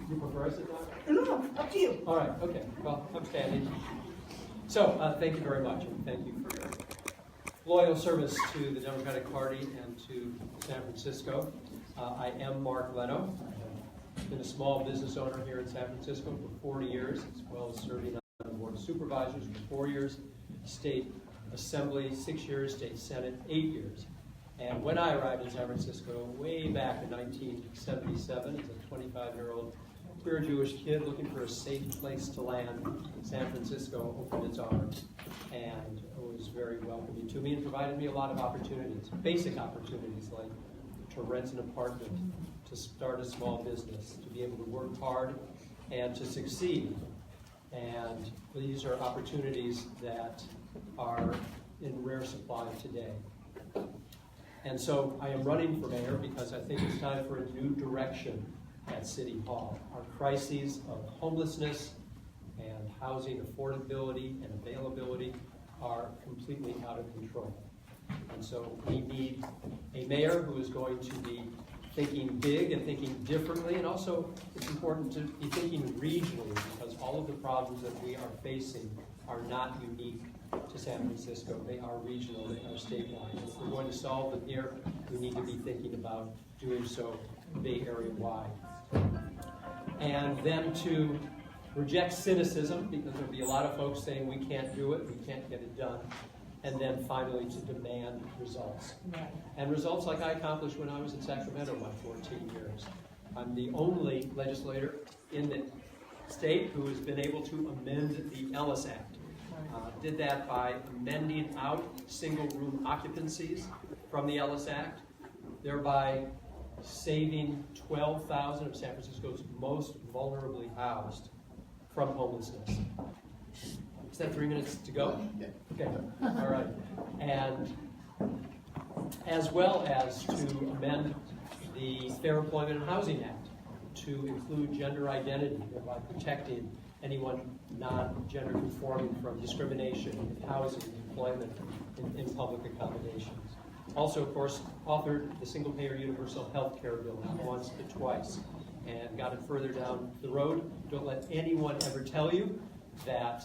You prefer I sit down? No, up to you. All right, okay. Well, I'm standing. So, thank you very much, and thank you for your loyal service to the Democratic Party and to San Francisco. I am Mark Leno. I have been a small business owner here in San Francisco for 40 years, as well as serving on the Board of Supervisors for 4 years, State Assembly 6 years, State Senate 8 years. And when I arrived in San Francisco, way back in 1977, as a 25-year-old queer Jewish kid looking for a safe place to land, San Francisco opened its arms and was very welcoming to me and provided me a lot of opportunities, basic opportunities like to rent an apartment, to start a small business, to be able to work hard and to succeed. And these are opportunities that are in rare supply today. And so I am running for mayor because I think it's time for a new direction at City Hall. Our crises of homelessness and housing affordability and availability are completely out of control. And so we need a mayor who is going to be thinking big and thinking differently, and also it's important to be thinking regionally because all of the problems that we are facing are not unique to San Francisco. They are regional, they are statewide. And if we're going to solve them here, we need to be thinking about doing so Bay Area-wide. And then to reject cynicism, because there'll be a lot of folks saying we can't do it, we can't get it done. And then finally to demand results. And results like I accomplished when I was in Sacramento my 14 years. I'm the only legislator in the state who has been able to amend the Ellis Act. Did that by amending out single-room occupancies from the Ellis Act, thereby saving 12,000 of San Francisco's most vulnerably housed from homelessness. Is that 3 minutes to go? Yeah. Okay, all right. And as well as to amend the Fair Employment and Housing Act to include gender identity, thereby protecting anyone non-gender conforming from discrimination in housing, employment, in public accommodations. Also, of course, authored the single-payer universal health care bill not once but twice and got it further down the road. Don't let anyone ever tell you that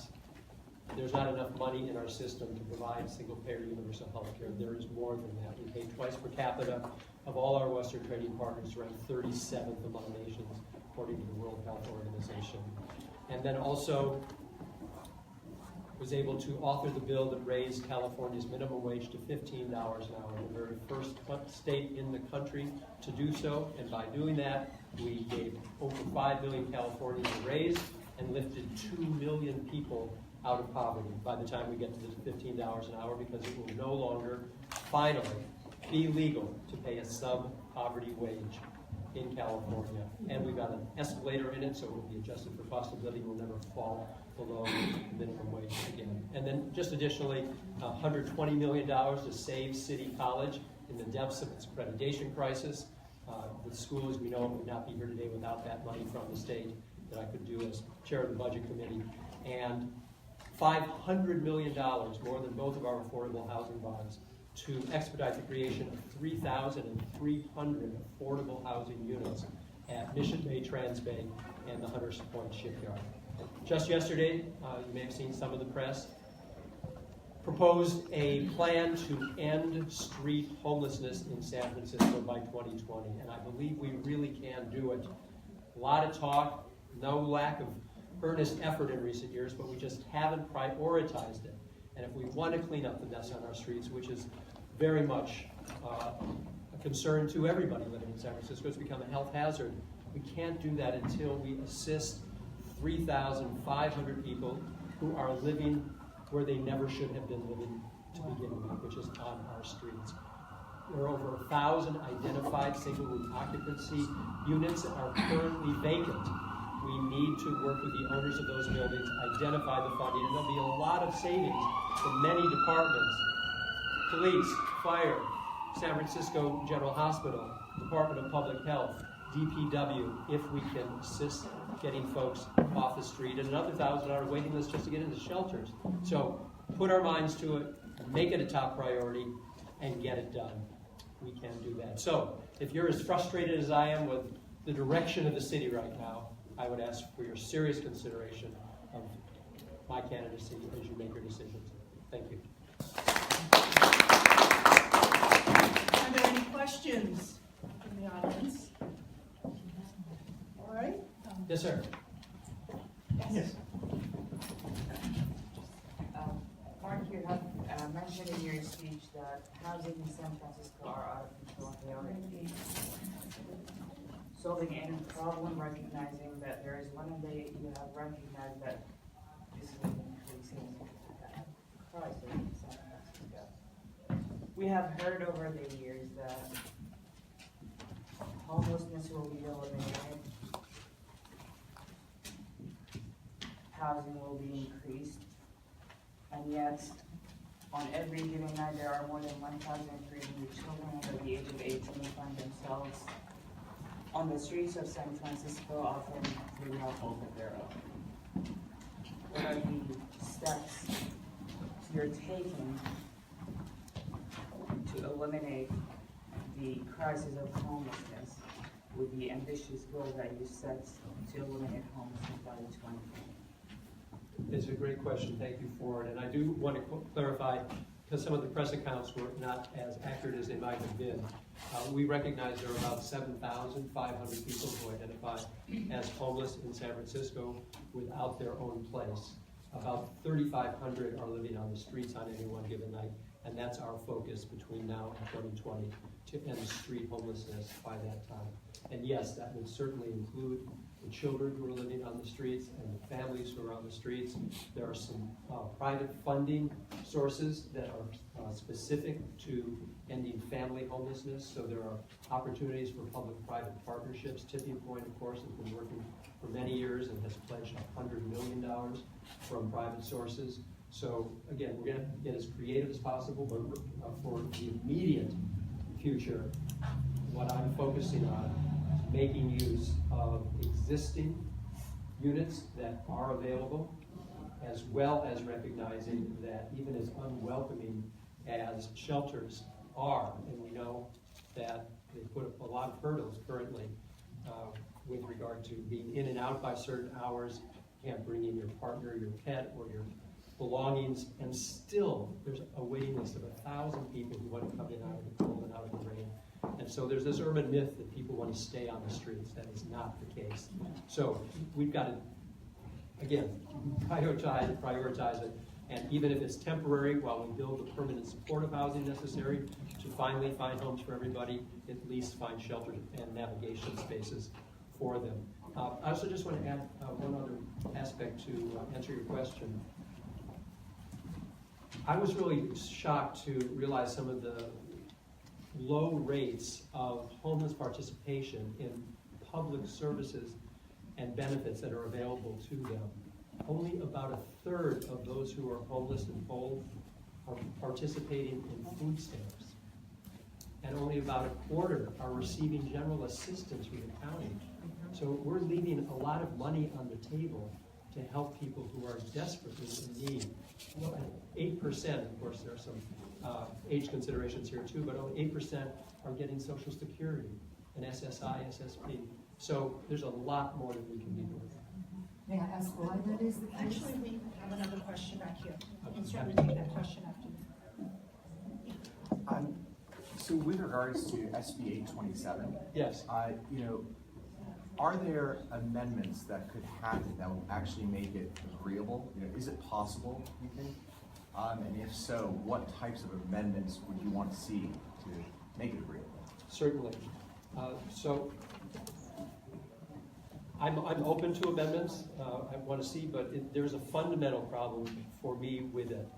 there's not enough money in our system to provide single-payer universal health care. There is more than that. We pay twice per capita of all our Western trading partners, ranked 37th among nations, according to the World Health Organization. And then also was able to author the bill that raised California's minimum wage to $15 an hour, the very first state in the country to do so. And by doing that, we gave over 5 million Californians a raise and lifted 2 million people out of poverty by the time we get to the $15 an hour, because it will no longer, finally, be legal to pay a sub-poverty wage in California. And we've got an escalator in it, so it will be adjusted for cost of living. Will never fall below the minimum wage again. And then just additionally, $120 million to save City College in the depths of its accreditation crisis. The school, as we know, would not be here today without that money from the state that I could do as chair of the budget committee. And $500 million, more than both of our affordable housing bonds, to expedite the creation of 3,300 affordable housing units at Mission Bay, Trans Bay, and the Hunters Point Shipyard. Just yesterday, you may have seen some of the press, proposed a plan to end street homelessness in San Francisco by 2020, and I believe we really can do it. A lot of talk, no lack of earnest effort in recent years, but we just haven't prioritized it. And if we want to clean up the mess on our streets, which is very much a concern to everybody living in San Francisco, it's become a health hazard. We can't do that until we assist 3,500 people who are living where they never should have been living to begin with, which is on our streets. There are over 1,000 identified single-room occupancy units that are currently vacant. We need to work with the owners of those buildings, identify the funding, and there'll be a lot of savings from many departments: police, fire, San Francisco General Hospital, Department of Public Health, DPW, if we can assist getting folks off the street, and another 1,000 on a waiting list just to get into shelters. So put our minds to it, make it a top priority, and get it done. We can do that. So if you're as frustrated as I am with the direction of the city right now, I would ask for your serious consideration of my candidacy as you make your decisions. Thank you. Are there any questions from the audience? All right. Yes, sir. Yes. Mark, you have mentioned in your speech that housing in San Francisco are out of control. They already solving any problem, recognizing that there is one, and you have recognized that this is an increasing crisis in San Francisco. We have heard over the years that homelessness will be eliminated, housing will be increased, and yet on every given night there are more than 1,300 children under the age of 18 who find themselves on the streets of San Francisco, often through no fault of their own. What are the steps you're taking to eliminate the crisis of homelessness with the ambitious goal that you set to eliminate homelessness by 2020? It's a great question. Thank you for it. And I do want to clarify, because some of the press accounts were not as accurate as they might have been. We recognize there are about 7,500 people who identify as homeless in San Francisco without their own place. About 3,500 are living on the streets on any one given night, and that's our focus between now and 2020, to end street homelessness by that time. And yes, that would certainly include the children who are living on the streets and the families who are on the streets. There are some private funding sources that are specific to ending family homelessness, so there are opportunities for public-private partnerships. Tipping Point, of course, has been working for many years and has pledged $100 million from private sources. So again, we're going to get as creative as possible, but for the immediate future, what I'm focusing on is making use of existing units that are available, as well as recognizing that even as unwelcoming as shelters are, and we know that they put up a lot of hurdles currently with regard to being in and out by certain hours, you can't bring in your partner, your pet, or your belongings, and still there's a waiting list of 1,000 people who want to come in out of the cold and out of the rain. And so there's this urban myth that people want to stay on the streets. That is not the case. So we've got to, again, prioritize it, and even if it's temporary, while we build the permanent supportive housing necessary to finally find homes for everybody, at least find shelter and navigation spaces for them. I also just want to add one other aspect to answer your question. I was really shocked to realize some of the low rates of homeless participation in public services and benefits that are available to them. Only about 1/3 of those who are homeless and whole are participating in food stamps. And only about 1/4 are receiving general assistance from the county. So we're leaving a lot of money on the table to help people who are desperately in need. 8%, of course, there are some age considerations here too, but only 8% are getting Social Security and SSI, SSP. So there's a lot more that we can be doing. May I ask why that is the case? Actually, we have another question back here. You can certainly take that question after you. So with regards to SB 827, Yes. Are there amendments that could happen that will actually make it agreeable? Is it possible, you think? And if so, what types of amendments would you want to see to make it agreeable? Certainly. So I'm open to amendments I want to see, but there's a fundamental problem for me with it,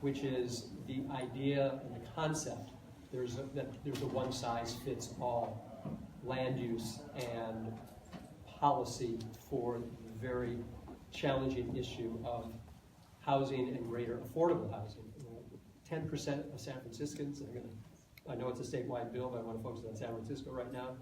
which is the idea and the concept. There's a one-size-fits-all land use and policy for the very challenging issue of housing and greater affordable housing. 10% of San Franciscans I know it's a statewide bill, but I want to focus on San Francisco right now.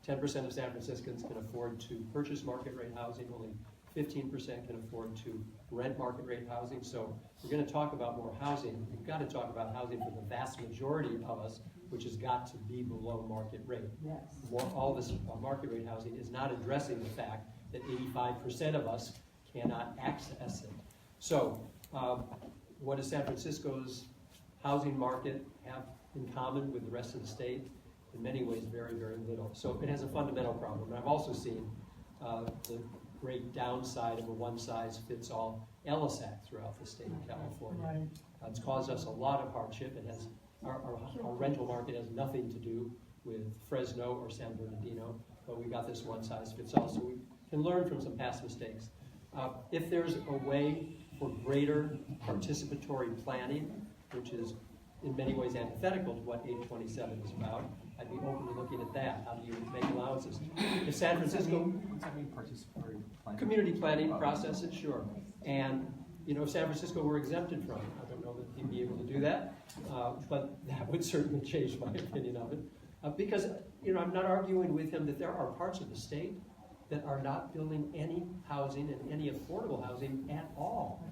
10% of San Franciscans can afford to purchase market rate housing. Only 15% can afford to rent market rate housing. So if we're going to talk about more housing, we've got to talk about housing for the vast majority of us, which has got to be below market rate. Yes. All this market rate housing is not addressing the fact that 85% of us cannot access it. So, what does San Francisco's housing market have in common with the rest of the state? In many ways, very, very little. So it has a fundamental problem. And I've also seen the great downside of a one-size-fits-all LSAC throughout the state of California. It's caused us a lot of hardship. It has our rental market has nothing to do with Fresno or San Bernardino, but we got this one-size-fits-all. So we can learn from some past mistakes. If there's a way for greater participatory planning, which is in many ways antithetical to what 827 is about, I'd be open to looking at that. How do you make allowances? If San Francisco... What's that mean, participatory planning? Community planning processes, sure. And, you know, if San Francisco were exempted from it, I don't know that he'd be able to do that, but that would certainly change my opinion of it. Because, you know, I'm not arguing with him that there are parts of the state that are not building any housing and any affordable housing at all.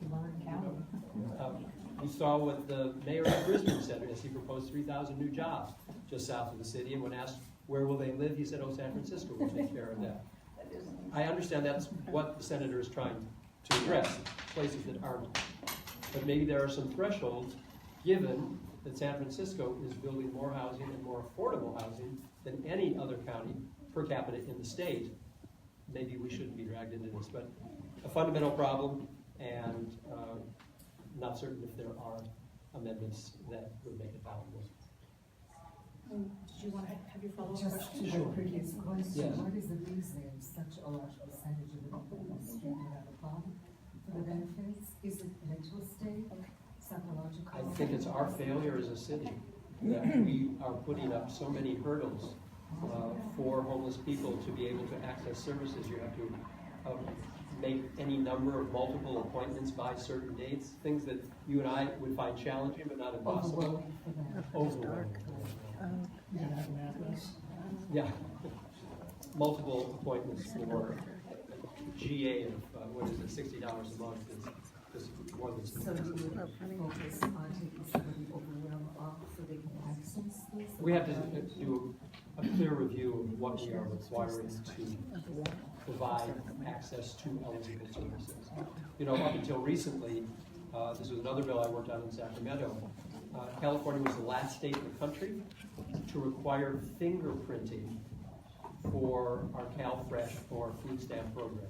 We saw what the mayor of Brisbane said as he proposed 3,000 new jobs just south of the city, and when asked where will they live, he said, oh, San Francisco will take care of that. I understand that's what the senator is trying to address, places that aren't. But maybe there are some thresholds, given that San Francisco is building more housing and more affordable housing than any other county per capita in the state. Maybe we shouldn't be dragged into this, but a fundamental problem, and not certain if there are amendments that would make it palatable. Did you want to have your follow-up Just question? to the previous question, Yes. what is the reason such a large percentage of the people in the street have applied for the benefits? Is it mental state, psychological? I think it's our failure as a city that we are putting up so many hurdles for homeless people to be able to access services. You have to make any number of multiple appointments by certain dates, things that you and I would find challenging but not impossible. Overwhelming for them. Overwhelming. Yeah. Multiple appointments for GA of, what is it, $60 a month is more than So you would focus on taking some of the overwhelm off so they can access this? We have to do a clear review of what we are requiring to provide access to eligible services. You know, up until recently, this was another bill I worked on in Sacramento. California was the last state in the country to require fingerprinting for our CalFresh or food stamp program.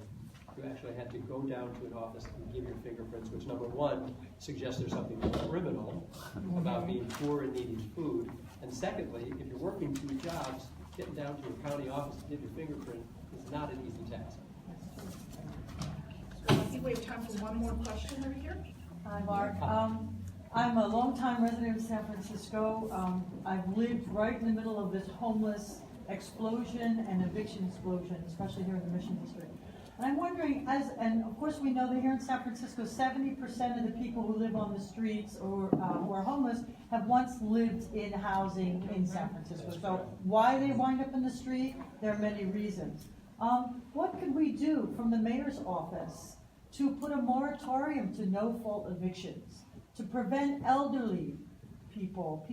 You actually had to go down to an office and give your fingerprints, which number one, suggests there's something criminal about being poor and needing food. And secondly, if you're working two jobs, getting down to a county office to give your fingerprint is not an easy task. I think we have time for one more question over here. Hi, Mark. I'm a longtime resident of San Francisco. I've lived right in the middle of this homeless explosion and eviction explosion, especially here in the Mission District. And I'm wondering, and of course we know that here in San Francisco, 70% of the people who live on the streets or who are homeless have once lived in housing in San Francisco. So why they wind up in the street, there are many reasons. What could we do from the mayor's office to put a moratorium to no-fault evictions, to prevent elderly people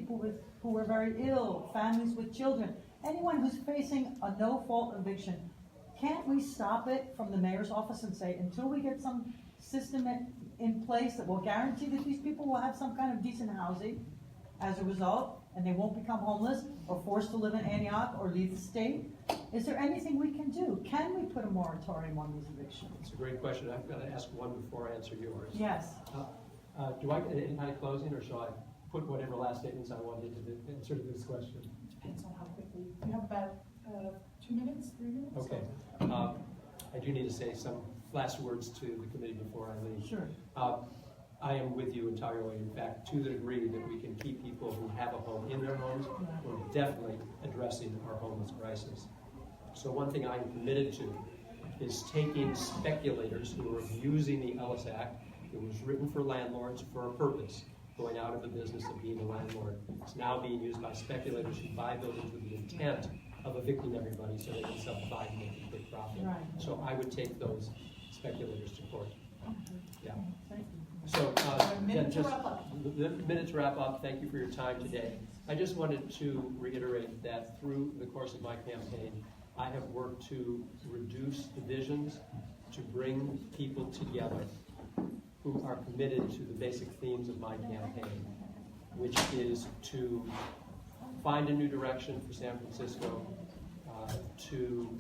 who are very ill, families with children, anyone who's facing a no-fault eviction? Can't we stop it from the mayor's office and say, until we get some system in place that will guarantee that these people will have some kind of decent housing as a result, and they won't become homeless or forced to live in Antioch or leave the state? Is there anything we can do? Can we put a moratorium on these evictions? It's a great question. I've got to ask one before I answer yours. Yes. Do I get any kind of closing, or shall I put whatever last statements I wanted to the answer to this question? Depends on how quickly. You have about 2 minutes, 3 minutes? Okay. I do need to say some last words to the committee before I leave. Sure. I am with you entirely. In fact, to the degree that we can keep people who have a home in their homes, we're definitely addressing our homeless crisis. So one thing I'm committed to is taking speculators who are abusing the Ellis Act. It was written for landlords for a purpose, going out of the business of being a landlord. It's now being used by speculators who buy buildings with the intent of evicting everybody so they can subdivide and make a quick profit. Right. So I would take those speculators to court. Yeah. Thank you. So, Minute to just wrap up. the minute to wrap up. Thank you for your time today. I just wanted to reiterate that through the course of my campaign, I have worked to reduce divisions, to bring people together who are committed to the basic themes of my campaign, which is to find a new direction for San Francisco, to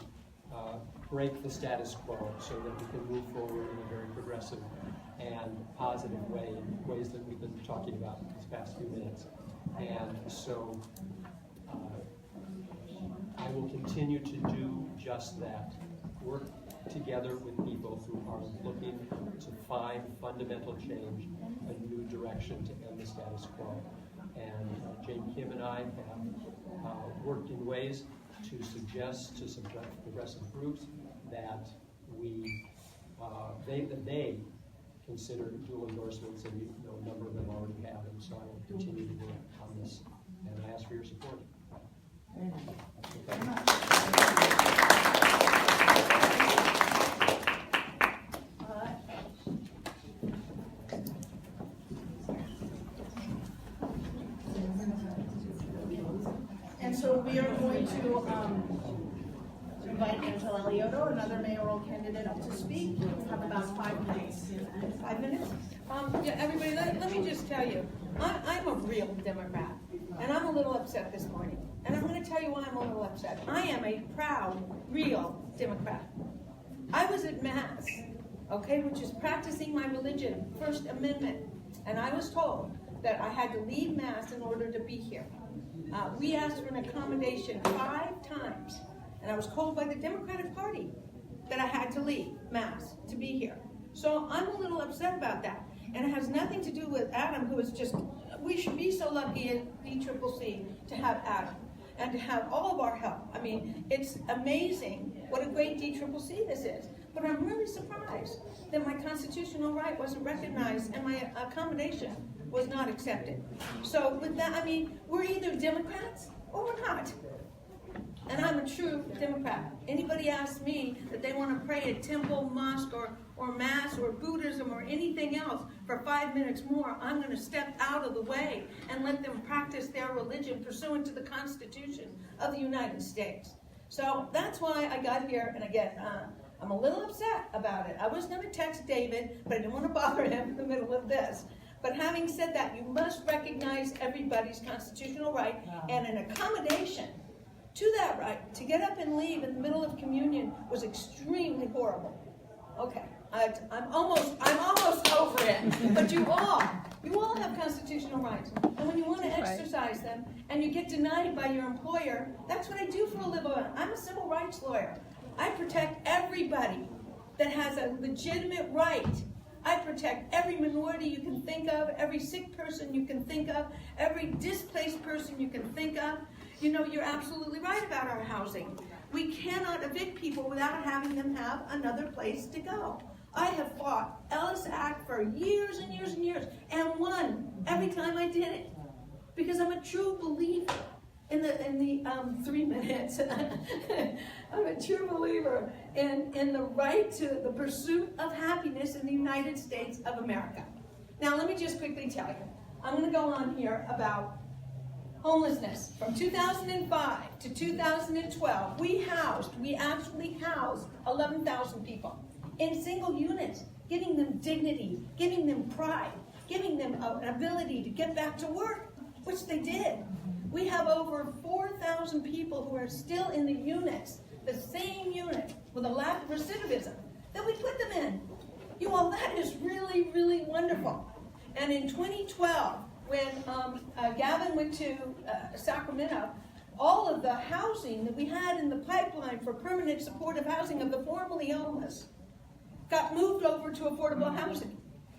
break the status quo so that we can move forward in a very progressive and positive way, in ways that we've been talking about these past few minutes. And so I will continue to do just that, work together with people who are looking to find fundamental change, a new direction to end the status quo. And Jane Kim and I have worked in ways to suggest to some progressive groups that they consider dual endorsements, and a number of them already have, and so I will continue to work on this, and I ask for your support. And so we are going to invite Angela Aliotto, another mayoral candidate, up to speak. We have about 5 minutes. 5 minutes? Yeah, everybody, let me just tell you, I'm a real Democrat, and I'm a little upset this morning. And I'm going to tell you why I'm a little upset. I am a proud, real Democrat. I was at Mass, okay, which is practicing my religion, First Amendment, and I was told that I had to leave Mass in order to be here. We asked for an accommodation 5 times, and I was told by the Democratic Party that I had to leave Mass to be here. So I'm a little upset about that. And it has nothing to do with Adam, who is just, we should be so lucky at DCCC to have Adam and to have all of our help. I mean, it's amazing what a great DCCC this is. But I'm really surprised that my constitutional right wasn't recognized and my accommodation was not accepted. So with that, I mean, we're either Democrats or we're not. And I'm a true Democrat. Anybody asks me that they want to pray at temple, mosque, or Mass, or Buddhism, or anything else for 5 minutes more, I'm going to step out of the way and let them practice their religion pursuant to the Constitution of the United States. So that's why I got here, and again, I'm a little upset about it. I was going to text David, but I didn't want to bother him in the middle of this. But having said that, you must recognize everybody's constitutional right, and an accommodation to that right, to get up and leave in the middle of communion was extremely horrible. Okay, I'm almost over it. But you all have constitutional rights. And when you want to exercise them and you get denied by your employer, that's what I do for a living. I'm a civil rights lawyer. I protect everybody that has a legitimate right. I protect every minority you can think of, every sick person you can think of, every displaced person you can think of. You know, you're absolutely right about our housing. We cannot evict people without having them have another place to go. I have fought Ellis Act for years and years and years, and won every time I did it, because I'm a true believer in the 3 minutes. I'm a true believer in the right to the pursuit of happiness in the United States of America. Now, let me just quickly tell you. I'm going to go on here about homelessness. From 2005 to 2012, we actually housed 11,000 people in single units, giving them dignity, giving them pride, giving them an ability to get back to work, which they did. We have over 4,000 people who are still in the units, the same unit, with a lack of recidivism that we put them in. You all, that is really, really wonderful. And in 2012, when Gavin went to Sacramento, all of the housing that we had in the pipeline for permanent supportive housing of the formerly homeless got moved over to affordable housing.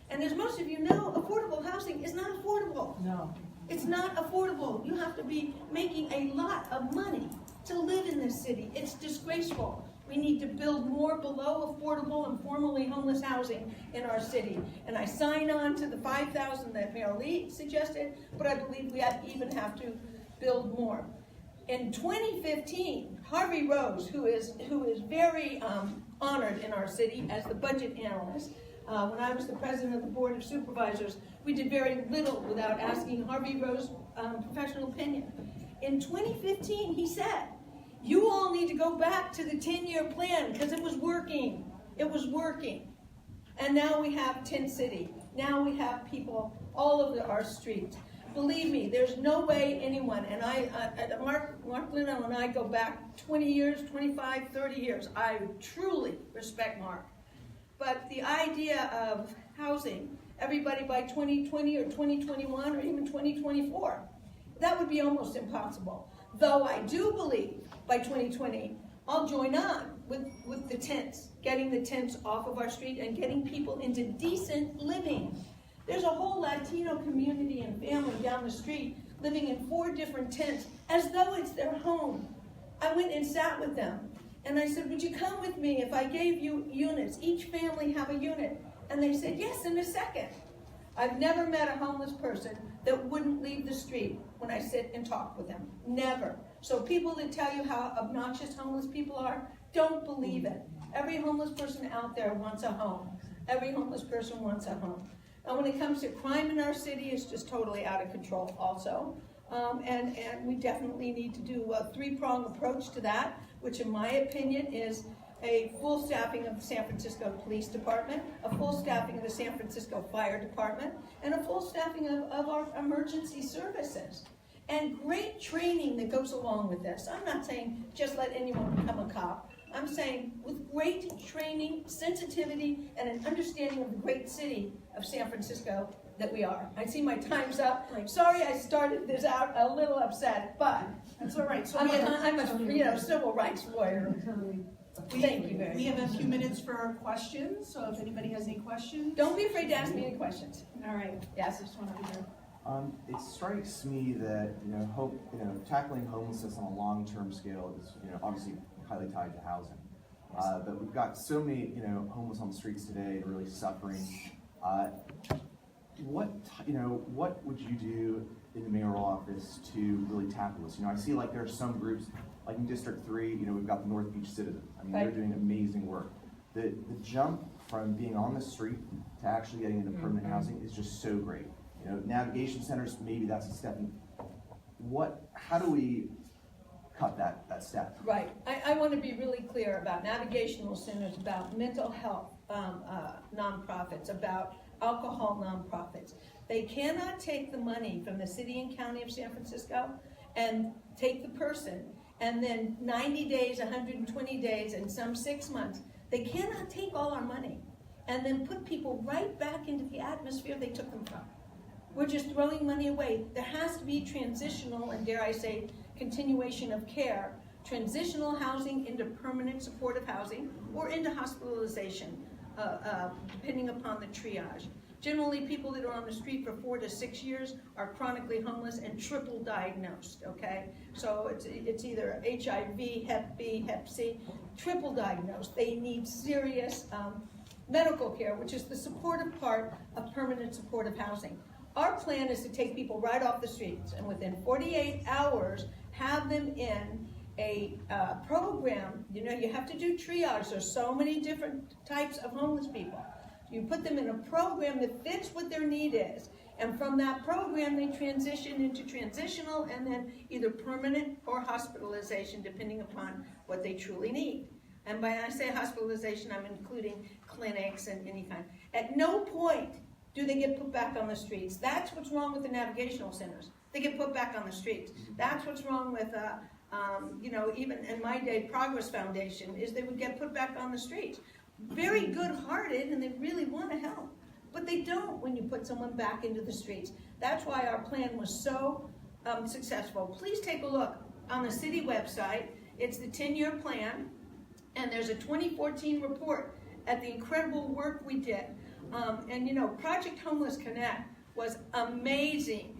And as most of you know, affordable housing is not affordable. No. It's not affordable. You have to be making a lot of money to live in this city. It's disgraceful. We need to build more below affordable and formerly homeless housing in our city. And I sign on to the 5,000 that Mayor Lee suggested, but I believe we even have to build more. In 2015, Harvey Rose, who is very honored in our city as the budget analyst, when I was the president of the Board of Supervisors, we did very little without asking Harvey Rose's professional opinion. In 2015, he said, You all need to go back to the 10-year plan because it was working. It was working. And now we have Tent City. Now we have people all over our streets. Believe me, there's no way anyone, and Mark Lino and I go back 20 years, 25, 30 years. I truly respect Mark. But the idea of housing everybody by 2020 or 2021 or even 2024, that would be almost impossible. Though I do believe by 2020, I'll join on with the tents, getting the tents off of our street and getting people into decent living. There's a whole Latino community and family down the street living in 4 different tents as though it's their home. I went and sat with them and I said, would you come with me if I gave you units? Each family have a unit. And they said, yes, in a second. I've never met a homeless person that wouldn't leave the street when I sit and talk with them. Never. So people that tell you how obnoxious homeless people are, don't believe it. Every homeless person out there wants a home. Every homeless person wants a home. And when it comes to crime in our city, it's just totally out of control also. And we definitely need to do a 3-pronged approach to that, which in my opinion is a full staffing of the San Francisco Police Department, a full staffing of the San Francisco Fire Department, and a full staffing of our emergency services. And great training that goes along with this. I'm not saying just let anyone become a cop. I'm saying with great training, sensitivity, and an understanding of the great city of San Francisco that we are. I see my time's up. Sorry I started this out a little upset, but That's all right. So I'm a civil rights lawyer. Thank you very much. We have a few minutes for questions, so if anybody has any questions. Don't be afraid to ask me any questions. All right. Yes. This one over here. It strikes me that tackling homelessness on a long-term scale is obviously highly tied to housing. But we've got so many homeless on the streets today, really suffering. What would you do in the mayoral office to really tackle this? I see like there are some groups, like in District 3, we've got the North Beach Citizens. They're doing amazing work. The jump from being on the street to actually getting into permanent housing is just so great. Navigation centers, maybe that's a step. How do we cut that step? Right. I want to be really clear about navigational centers, about mental health nonprofits, about alcohol nonprofits. They cannot take the money from the city and county of San Francisco and take the person and then 90 days, 120 days, and some 6 months. They cannot take all our money and then put people right back into the atmosphere they took them from. We're just throwing money away. There has to be transitional, and dare I say, continuation of care, transitional housing into permanent supportive housing or into hospitalization, depending upon the triage. Generally, people that are on the street for 4 to 6 years are chronically homeless and triple diagnosed, okay? So it's either HIV, Hep B, Hep C, triple diagnosed. They need serious medical care, which is the supportive part of permanent supportive housing. Our plan is to take people right off the streets and within 48 hours have them in a program. You have to do triage. There's so many different types of homeless people. You put them in a program that fits what their need is. And from that program, they transition into transitional and then either permanent or hospitalization, depending upon what they truly need. And when I say hospitalization, I'm including clinics and any kind. At no point do they get put back on the streets. That's what's wrong with the navigational centers. They get put back on the streets. That's what's wrong with, even in my day, Progress Foundation, is they would get put back on the streets. Very good-hearted, and they really want to help. But they don't when you put someone back into the streets. That's why our plan was so successful. Please take a look on the city website. It's the 10-year plan, and there's a 2014 report at the incredible work we did. Project Homeless Connect was amazing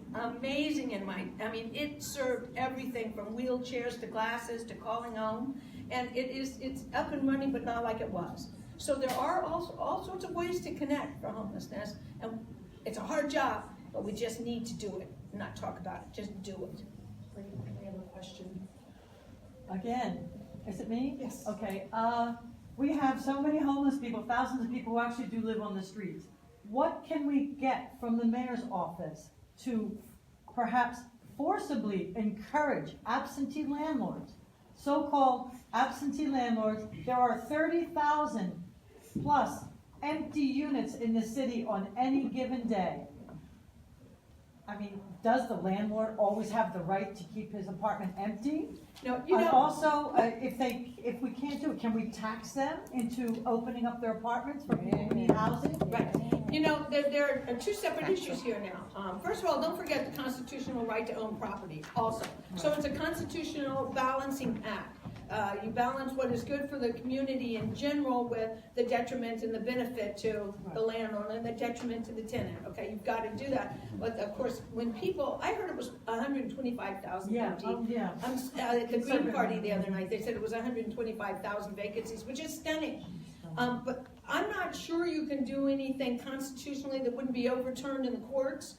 it served everything from wheelchairs to glasses to calling home, and it's up and running, but not like it was. So there are all sorts of ways to connect for homelessness, and it's a hard job, but we just need to do it, not talk about it, just do it. We have a question. Again, is it me? Yes. Okay, we have so many homeless people, thousands of people who actually do live on the streets. What can we get from the mayor's office to perhaps forcibly encourage absentee landlords so-called absentee landlords, there are 30,000 plus empty units in the city on any given day. I mean, does the landlord always have the right to keep his apartment empty? No, you And know, also, if we can't do it, can we tax them into opening up their apartments for people who need housing? right, you know, there are two separate issues here now. First of all, don't forget the constitutional right to own property also. So it's a constitutional balancing act. You balance what is good for the community in general with the detriment and the benefit to the landlord and the detriment to the tenant, okay? You've got to do that. But of course, when people, I heard it was 125,000 Yeah, empty. yeah. At the Green Party the other night, they said it was 125,000 vacancies, which is stunning. But I'm not sure you can do anything constitutionally that wouldn't be overturned in the courts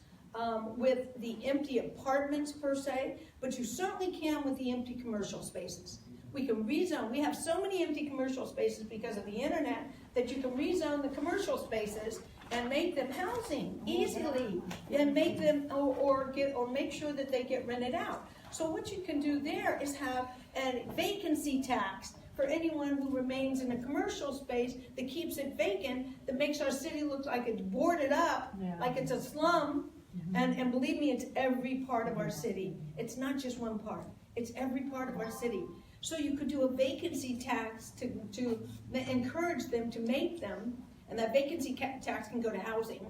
with the empty apartments per se, but you certainly can with the empty commercial spaces. We can rezone. We have so many empty commercial spaces because of the internet that you can rezone the commercial spaces and make them housing easily, and make them or make sure that they get rented out. So what you can do there is have a vacancy tax for anyone who remains in a commercial space that keeps it vacant, that makes our city look like it's boarded up, Yeah. like it's a slum. And believe me, it's every part of our city. It's not just one part. It's every part of our city. So you could do a vacancy tax to encourage them to make them, and that vacancy tax can go to housing,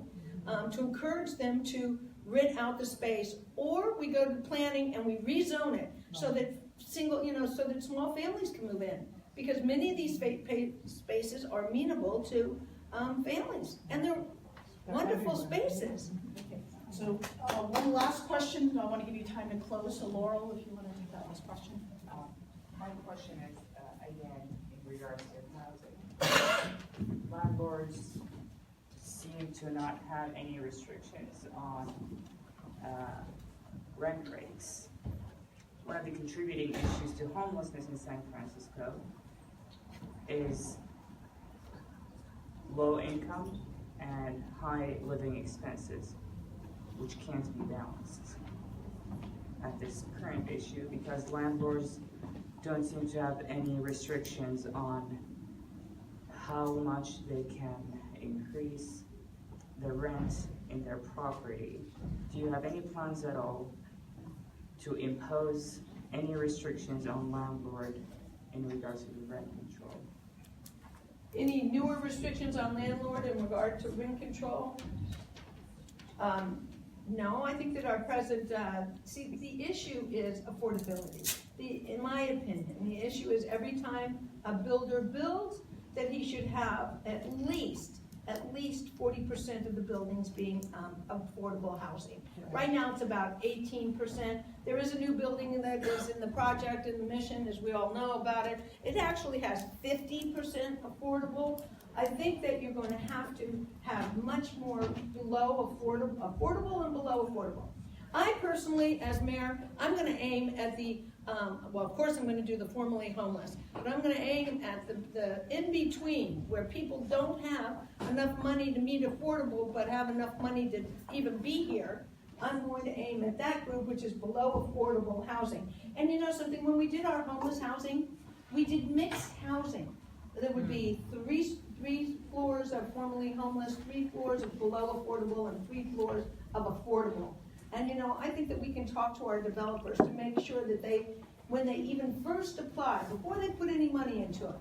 to encourage them to rent out the space, or we go to planning and we rezone it so that so that small families can move in, because many of these spaces are amenable to families, and they're wonderful spaces. So, one last question, I want to give you time to close, so Laurel, if you want to take that last question. My question is, again, in regards to housing. Landlords seem to not have any restrictions on rent rates. One of the contributing issues to homelessness in San Francisco is low income and high living expenses, which can't be balanced at this current issue because landlords don't seem to have any restrictions on how much they can increase the rent in their property. Do you have any plans at all to impose any restrictions on landlord in regards to the rent control? Any newer restrictions on landlord in regard to rent control? No, I think that our present, the issue is affordability. In my opinion, the issue is every time a builder builds, that he should have at least 40% of the buildings being affordable housing. Right now, it's about 18%. There is a new building that is in the project in the mission, as we all know about it. It actually has 50% affordable. I think that you're going to have much more below affordable and below affordable. I personally, as mayor, I'm going to aim at the, well, of course I'm going to do the formerly homeless, but I'm going to aim at the in-between, where people don't have enough money to meet affordable, but have enough money to even be here. I'm going to aim at that group, which is below affordable housing. And you know something, when we did our homeless housing, we did mixed housing. There would be three floors of formerly homeless, 3 floors of below affordable, and 3 floors of affordable. And you know, I think that we can talk to our developers to make sure that they, when they even first apply, before they put any money into it,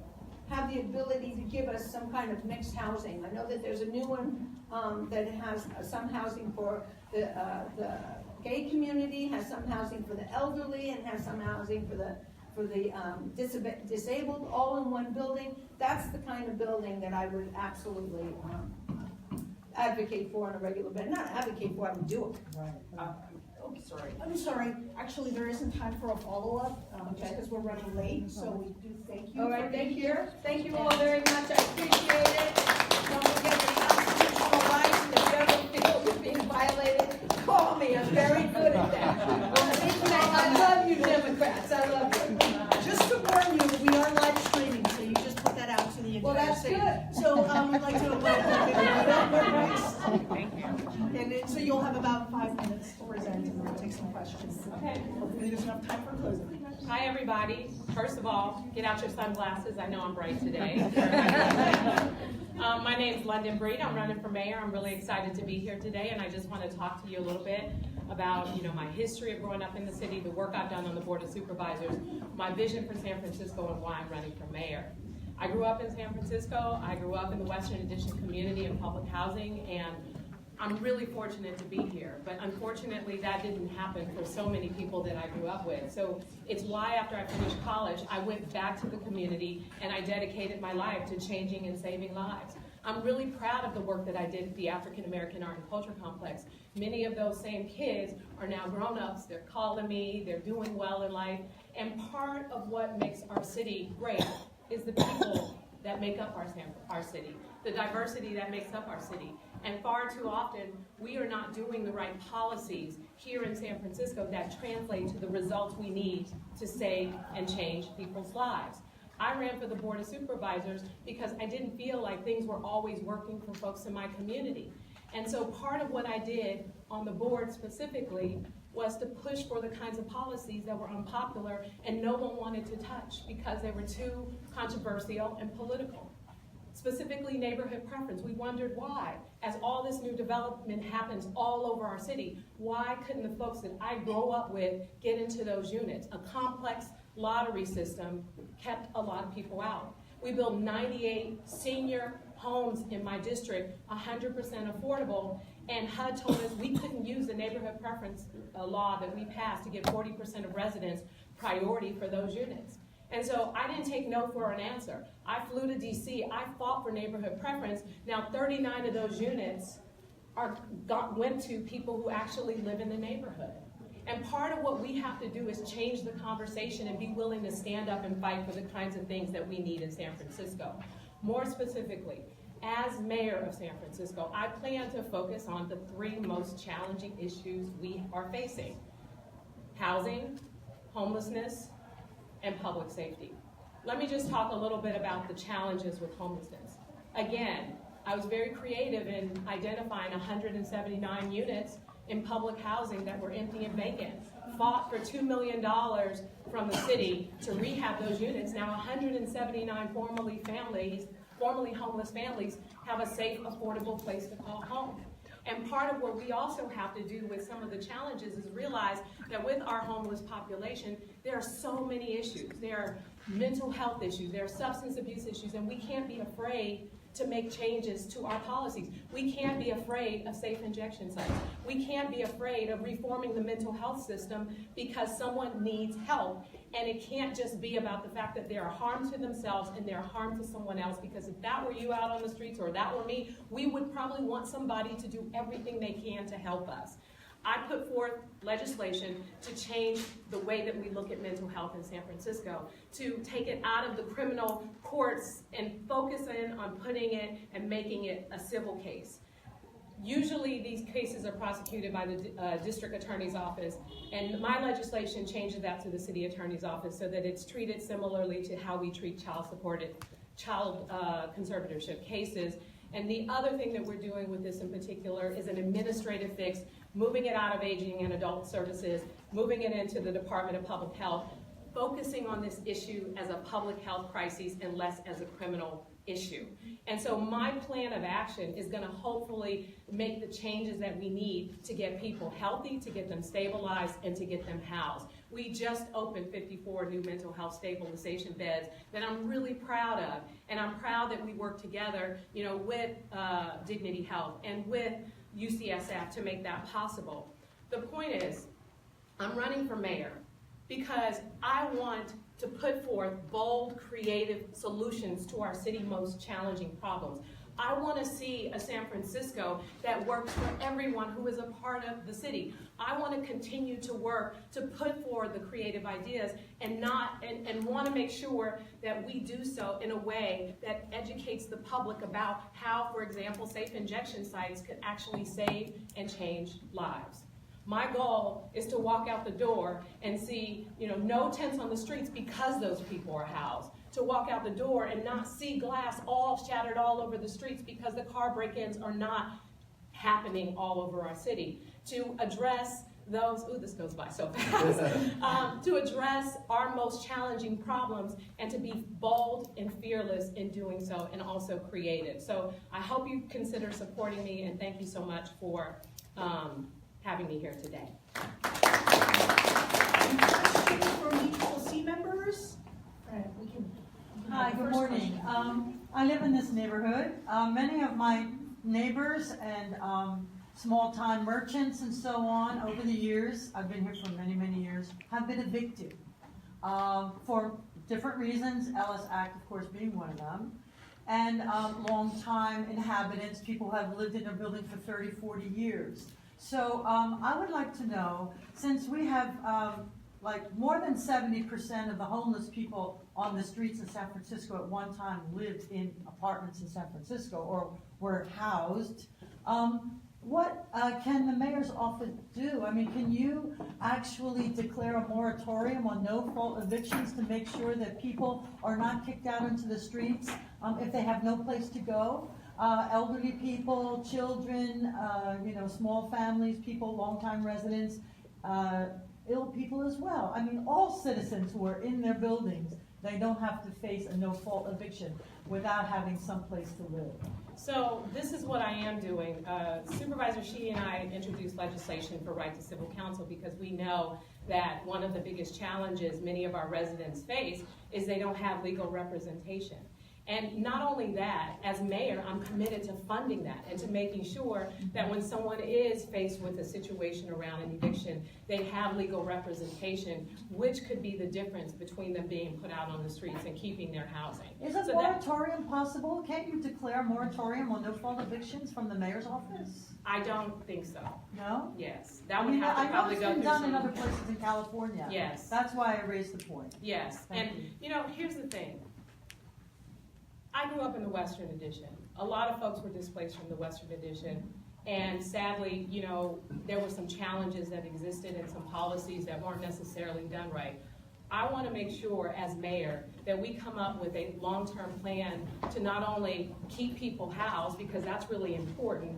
have the ability to give us some kind of mixed housing. I know that there's a new one that has some housing for the gay community, has some housing for the elderly, and has some housing for the disabled, all in one building. That's the kind of building that I would absolutely advocate for on a regular basis. Not advocate for, I would do it. Sorry. I'm sorry, actually, there isn't time for a follow-up, just because we're running late, so we do thank you. All right, for being thank you. here. Thank you all very much. I appreciate it. Don't forget the constitutional rights in the general field is being violated. Call me, I'm very good at that. I love you, Democrats. I love you. Just to warn you, we are live streaming, so you just put that out to the entire Well, that's city. good. So, we'd like to invite Thank you. and so you'll have about 5 minutes to present, and we'll take some questions. Okay. Hopefully there's enough time for closing. Hi, everybody. First of all, get out your sunglasses. I know I'm bright today. My name's London Breed. I'm running for mayor. I'm really excited to be here today, and I just want to talk to you a little bit about, my history of growing up in the city, the work I've done on the Board of Supervisors, my vision for San Francisco, and why I'm running for mayor. I grew up in San Francisco. I grew up in the Western Addition community and public housing, and I'm really fortunate to be here, but unfortunately that didn't happen for so many people that I grew up with. So it's why after I finished college, I went back to the community and I dedicated my life to changing and saving lives. I'm really proud of the work that I did at the African American Art and Culture Complex. Many of those same kids are now grown-ups, they're calling me, they're doing well in life, and part of what makes our city great is the people that make up our city, the diversity that makes up our city. And far too often, we are not doing the right policies here in San Francisco that translate to the results we need to save and change people's lives. I ran for the Board of Supervisors because I didn't feel like things were always working for folks in my community. And so part of what I did on the board specifically was to push for the kinds of policies that were unpopular and no one wanted to touch because they were too controversial and political. Specifically neighborhood preference. We wondered why, as all this new development happens all over our city, why couldn't the folks that I grew up with get into those units? A complex lottery system kept a lot of people out. We built 98 senior homes in my district, 100% affordable, and HUD told us we couldn't use the neighborhood preference law that we passed to give 40% of residents priority for those units. And so I didn't take no for an answer. I flew to DC, I fought for neighborhood preference. Now 39 of those units went to people who actually live in the neighborhood. And part of what we have to do is change the conversation and be willing to stand up and fight for the kinds of things that we need in San Francisco. More specifically, as mayor of San Francisco, I plan to focus on the 3 most challenging issues we are facing: housing, homelessness, and public safety. Let me just talk a little bit about the challenges with homelessness. Again, I was very creative in identifying 179 units in public housing that were empty and vacant. Fought for $2 million from the city to rehab those units. Now 179 formerly homeless families have a safe, affordable place to call home. And part of what we also have to do with some of the challenges is realize that with our homeless population, there are so many issues. There are mental health issues, there are substance abuse issues, and we can't be afraid to make changes to our policies. We can't be afraid of safe injection sites. We can't be afraid of reforming the mental health system because someone needs help. And it can't just be about the fact that they are harm to themselves and they're harm to someone else, because if that were you out on the streets or that were me, we would probably want somebody to do everything they can to help us. I put forth legislation to change the way that we look at mental health in San Francisco, to take it out of the criminal courts and focus in on putting it and making it a civil case. Usually these cases are prosecuted by the district attorney's office, and my legislation changes that to the city attorney's office so that it's treated similarly to how we treat child conservatorship cases. And the other thing that we're doing with this in particular is an administrative fix, moving it out of aging and adult services, moving it into the Department of Public Health, focusing on this issue as a public health crisis and less as a criminal issue. And so my plan of action is going to hopefully make the changes that we need to get people healthy, to get them stabilized, and to get them housed. We just opened 54 new mental health stabilization beds that I'm really proud of. And I'm proud that we work together, with Dignity Health and with UCSF to make that possible. The point is, I'm running for mayor because I want to put forth bold, creative solutions to our city's most challenging problems. I want to see a San Francisco that works for everyone who is a part of the city. I want to continue to work to put forward the creative ideas and want to make sure that we do so in a way that educates the public about how, for example, safe injection sites could actually save and change lives. My goal is to walk out the door and see, no tents on the streets because those people are housed. To walk out the door and not see glass all shattered all over the streets because the car break-ins are not happening all over our city. To address those, ooh, this goes by so fast, to address our most challenging problems and to be bold and fearless in doing so and also creative. So I hope you consider supporting me, and thank you so much for having me here today. For ECC members? Hi, good morning. I live in this neighborhood. Many of my neighbors and small-time merchants and so on over the years, I've been here for many, many years, have been evicted for different reasons, Ellis Act, of course, being one of them. And long-time inhabitants, people who have lived in a building for 30, 40 years. So I would like to know, since we have like more than 70% of the homeless people on the streets in San Francisco at one time lived in apartments in San Francisco or were housed, what can the mayor's office do? I mean, can you actually declare a moratorium on no-fault evictions to make sure that people are not kicked out into the streets if they have no place to go? Elderly people, children, small families, people, long-time residents, ill people as well. I mean, all citizens who are in their buildings, they don't have to face a no-fault eviction without having some place to live. So this is what I am doing. Supervisor Sheedy and I introduced legislation for right to civil counsel because we know that one of the biggest challenges many of our residents face is they don't have legal representation. And not only that, as mayor, I'm committed to funding that and to making sure that when someone is faced with a situation around an eviction, they have legal representation, which could be the difference between them being put out on the streets and keeping their housing. Is a moratorium possible? Can't you declare a moratorium on no-fault evictions from the mayor's office? I don't think so. No? Yes. That would have to probably go through I know it's been done in other places in California. Yes. That's why I raised the point. Yes. Thank And, you. here's the thing. I grew up in the Western Addition. A lot of folks were displaced from the Western Addition. And sadly, there were some challenges that existed and some policies that weren't necessarily done right. I want to make sure as mayor that we come up with a long-term plan to not only keep people housed, because that's really important,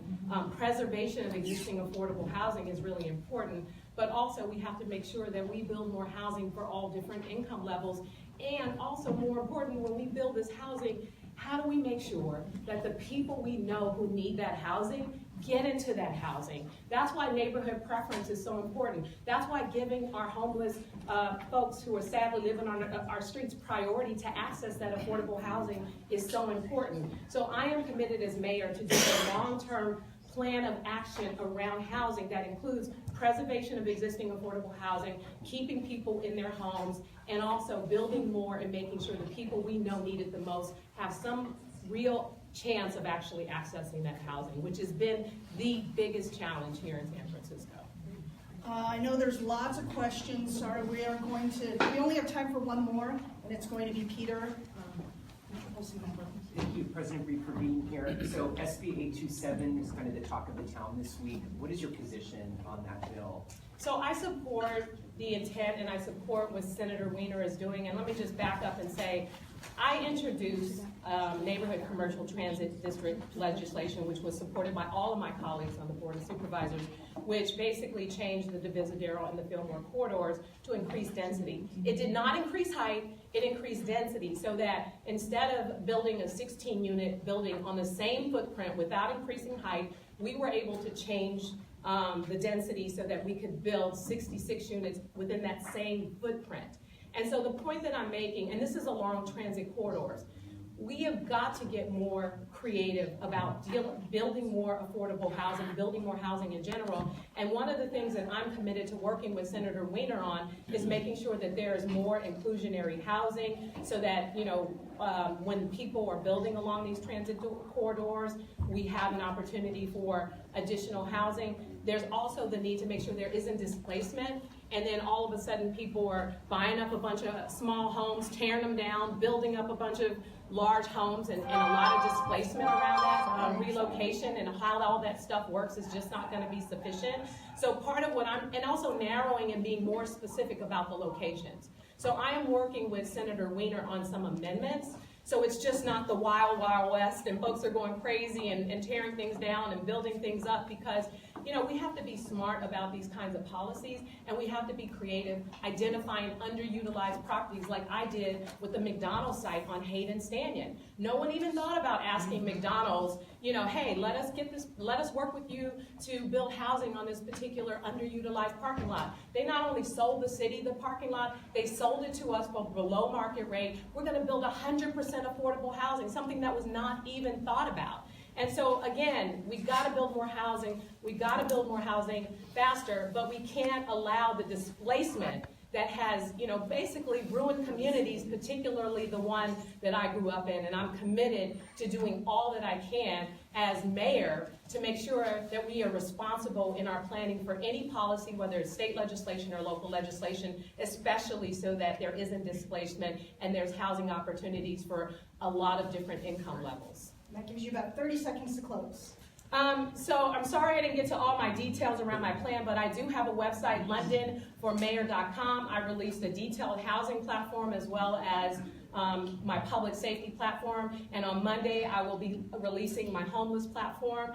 preservation of existing affordable housing is really important, but also we have to make sure that we build more housing for all different income levels. And also more important, when we build this housing, how do we make sure that the people we know who need that housing get into that housing? That's why neighborhood preference is so important. That's why giving our homeless folks who are sadly living on our streets priority to access that affordable housing is so important. So I am committed as mayor to do a long-term plan of action around housing that includes preservation of existing affordable housing, keeping people in their homes, and also building more and making sure the people we know need it the most have some real chance of actually accessing that housing, which has been the biggest challenge here in San Francisco. I know there's lots of questions. Sorry, we only have time for one more, and it's going to be Peter. Thank you, President Reed, for being here. So SB 827 is kind of the talk of the town this week. What is your position on that bill? So I support the intent and I support what Senator Wiener is doing. And let me just back up and say, I introduced neighborhood commercial transit district legislation, which was supported by all of my colleagues on the Board of Supervisors, which basically changed the Divisadero and the Fillmore corridors to increase density. It did not increase height, it increased density, so that instead of building a 16-unit building on the same footprint without increasing height, we were able to change the density so that we could build 66 units within that same footprint. And so the point that I'm making, and this is along transit corridors, we have got to get more creative about building more affordable housing, building more housing in general. And one of the things that I'm committed to working with Senator Wiener on is making sure that there is more inclusionary housing so that, when people are building along these transit corridors, we have an opportunity for additional housing. There's also the need to make sure there isn't displacement, and then all of a sudden people are buying up a bunch of small homes, tearing them down, building up a bunch of large homes, and a lot of displacement around that, relocation, and how all that stuff works is just not going to be sufficient. So part of what and also narrowing and being more specific about the locations. So I am working with Senator Wiener on some amendments. So it's just not the wild, wild west and folks are going crazy and tearing things down and building things up, because we have to be smart about these kinds of policies, and we have to be creative, identifying underutilized properties like I did with the McDonald's site on Hayden Stanton. No one even thought about asking McDonald's, hey, let us work with you to build housing on this particular underutilized parking lot. They not only sold the city the parking lot, they sold it to us for below market rate. We're going to build 100% affordable housing, something that was not even thought about. And so again, we've got to build more housing. We've got to build more housing faster, but we can't allow the displacement that has, basically ruined communities, particularly the one that I grew up in. And I'm committed to doing all that I can as mayor to make sure that we are responsible in our planning for any policy, whether it's state legislation or local legislation, especially so that there isn't displacement and there's housing opportunities for a lot of different income levels. That gives you about 30 seconds to close. So I'm sorry I didn't get to all my details around my plan, but I do have a website, londonformayor.com. I released a detailed housing platform as well as my public safety platform. And on Monday, I will be releasing my homeless platform.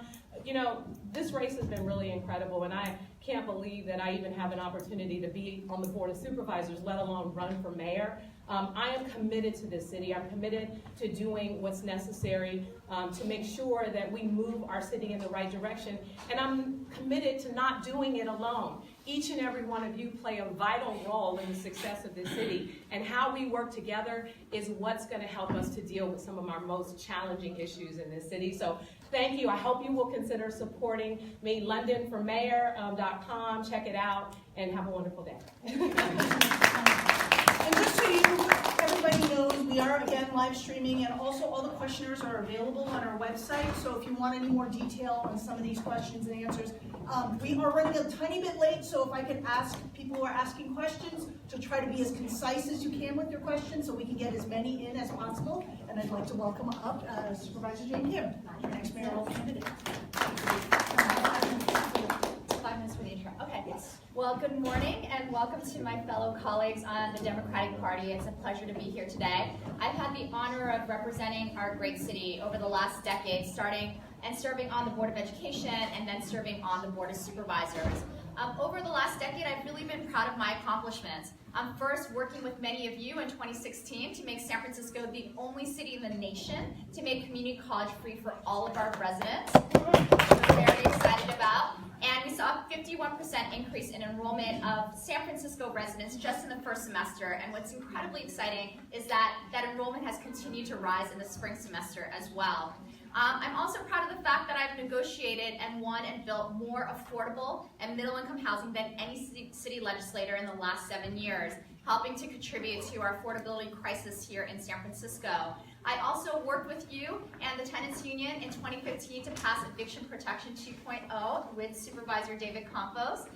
This race has been really incredible, and I can't believe that I even have an opportunity to be on the Board of Supervisors, let alone run for mayor. I am committed to this city. I'm committed to doing what's necessary to make sure that we move our city in the right direction. And I'm committed to not doing it alone. Each and every one of you play a vital role in the success of this city. And how we work together is what's going to help us to deal with some of our most challenging issues in this city. So thank you. I hope you will consider supporting me. LondonForMayor.com. Check it out and have a wonderful day. And just so everybody knows, we are again live streaming, and also all the questionnaires are available on our website. So if you want any more detail on some of these questions and answers, we are running a tiny bit late. So if I could ask people who are asking questions to try to be as concise as you can with your questions, so we can get as many in as possible. And I'd like to welcome up Supervisor Jane Kim, our next mayoral candidate. 5 minutes for the intro. Okay. Yes. Well, good morning and welcome to my fellow colleagues on the Democratic Party. It's a pleasure to be here today. I've had the honor of representing our great city over the last decade, starting and serving on the Board of Education and then serving on the Board of Supervisors. Over the last decade, I've really been proud of my accomplishments. First, working with many of you in 2016 to make San Francisco the only city in the nation to make community college free for all of our residents, which we're very excited about. And we saw a 51% increase in enrollment of San Francisco residents just in the first semester. And what's incredibly exciting is that enrollment has continued to rise in the spring semester as well. I'm also proud of the fact that I've negotiated and won and built more affordable and middle-income housing than any city legislator in the last 7 years, helping to contribute to our affordability crisis here in San Francisco. I also worked with you and the Tenants Union in 2015 to pass Eviction Protection 2.0 with Supervisor David Campos,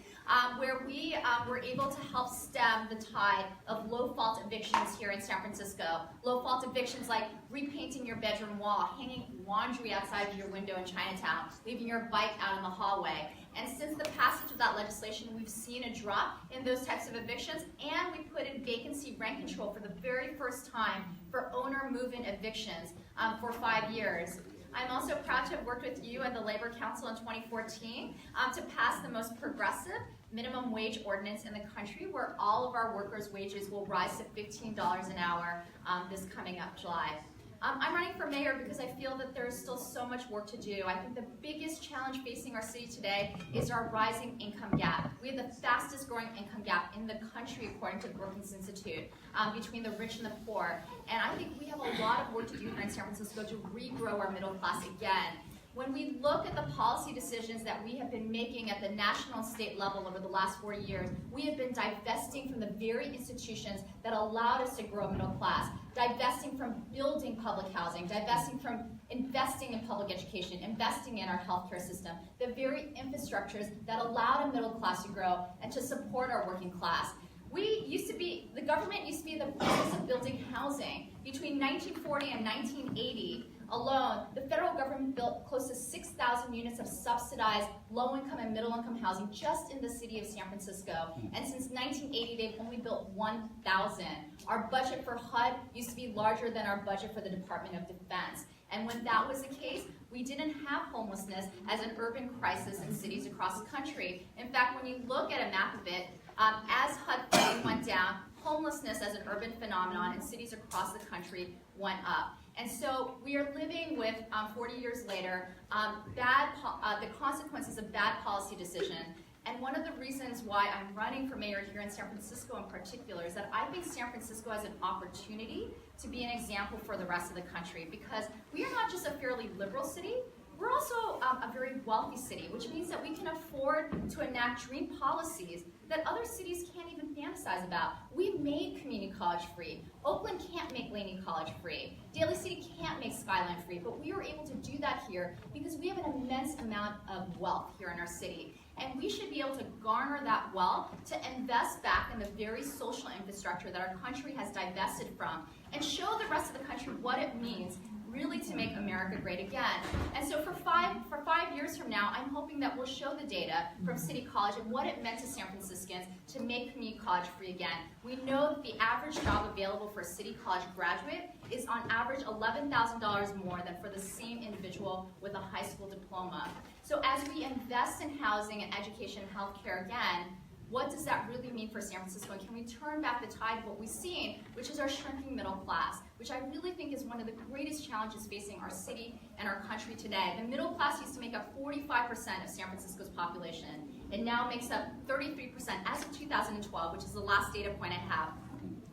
where we were able to help stem the tide of low-fault evictions here in San Francisco. Low-fault evictions like repainting your bedroom wall, hanging laundry outside of your window in Chinatown, leaving your bike out in the hallway. And since the passage of that legislation, we've seen a drop in those types of evictions, and we put in vacancy rent control for the very first time for owner move-in evictions for 5 years. I'm also proud to have worked with you and the Labor Council in 2014 to pass the most progressive minimum wage ordinance in the country, where all of our workers' wages will rise to $15 an hour this coming up July. I'm running for mayor because I feel that there's still so much work to do. I think the biggest challenge facing our city today is our rising income gap. We have the fastest growing income gap in the country, according to the Brookings Institute, between the rich and the poor. And I think we have a lot of work to do here in San Francisco to regrow our middle class again. When we look at the policy decisions that we have been making at the national and state level over the last 4 years, we have been divesting from the very institutions that allowed us to grow middle class, divesting from building public housing, divesting from investing in public education, investing in our healthcare system, the very infrastructures that allowed a middle class to grow and to support our working class. The government used to be the business of building housing. Between 1940 and 1980, alone, the federal government built close to 6,000 units of subsidized low-income and middle-income housing just in the city of San Francisco. And since 1980, they've only built 1,000. Our budget for HUD used to be larger than our budget for the Department of Defense. And when that was the case, we didn't have homelessness as an urban crisis in cities across the country. In fact, when you look at a map of it, as HUD funding went down, homelessness as an urban phenomenon in cities across the country went up. And so we are living with, 40 years later, the consequences of bad policy decision. And one of the reasons why I'm running for mayor here in San Francisco in particular is that I think San Francisco has an opportunity to be an example for the rest of the country, because we are not just a fairly liberal city, we're also a very wealthy city, which means that we can afford to enact dream policies that other cities can't even fantasize about. We've made community college free. Oakland can't make Laney College free. Daly City can't make Skyline free, but we were able to do that here because we have an immense amount of wealth here in our city. And we should be able to garner that wealth to invest back in the very social infrastructure that our country has divested from and show the rest of the country what it means really to make America great again. And so for five years from now, I'm hoping that we'll show the data from City College and what it meant to San Franciscans to make community college free again. We know that the average job available for a City College graduate is on average $11,000 more than for the same individual with a high school diploma. So as we invest in housing and education and healthcare again, what does that really mean for San Francisco? And can we turn back the tide of what we've seen, which is our shrinking middle class, which I really think is one of the greatest challenges facing our city and our country today. The middle class used to make up 45% of San Francisco's population. It now makes up 33% as of 2012, which is the last data point I have.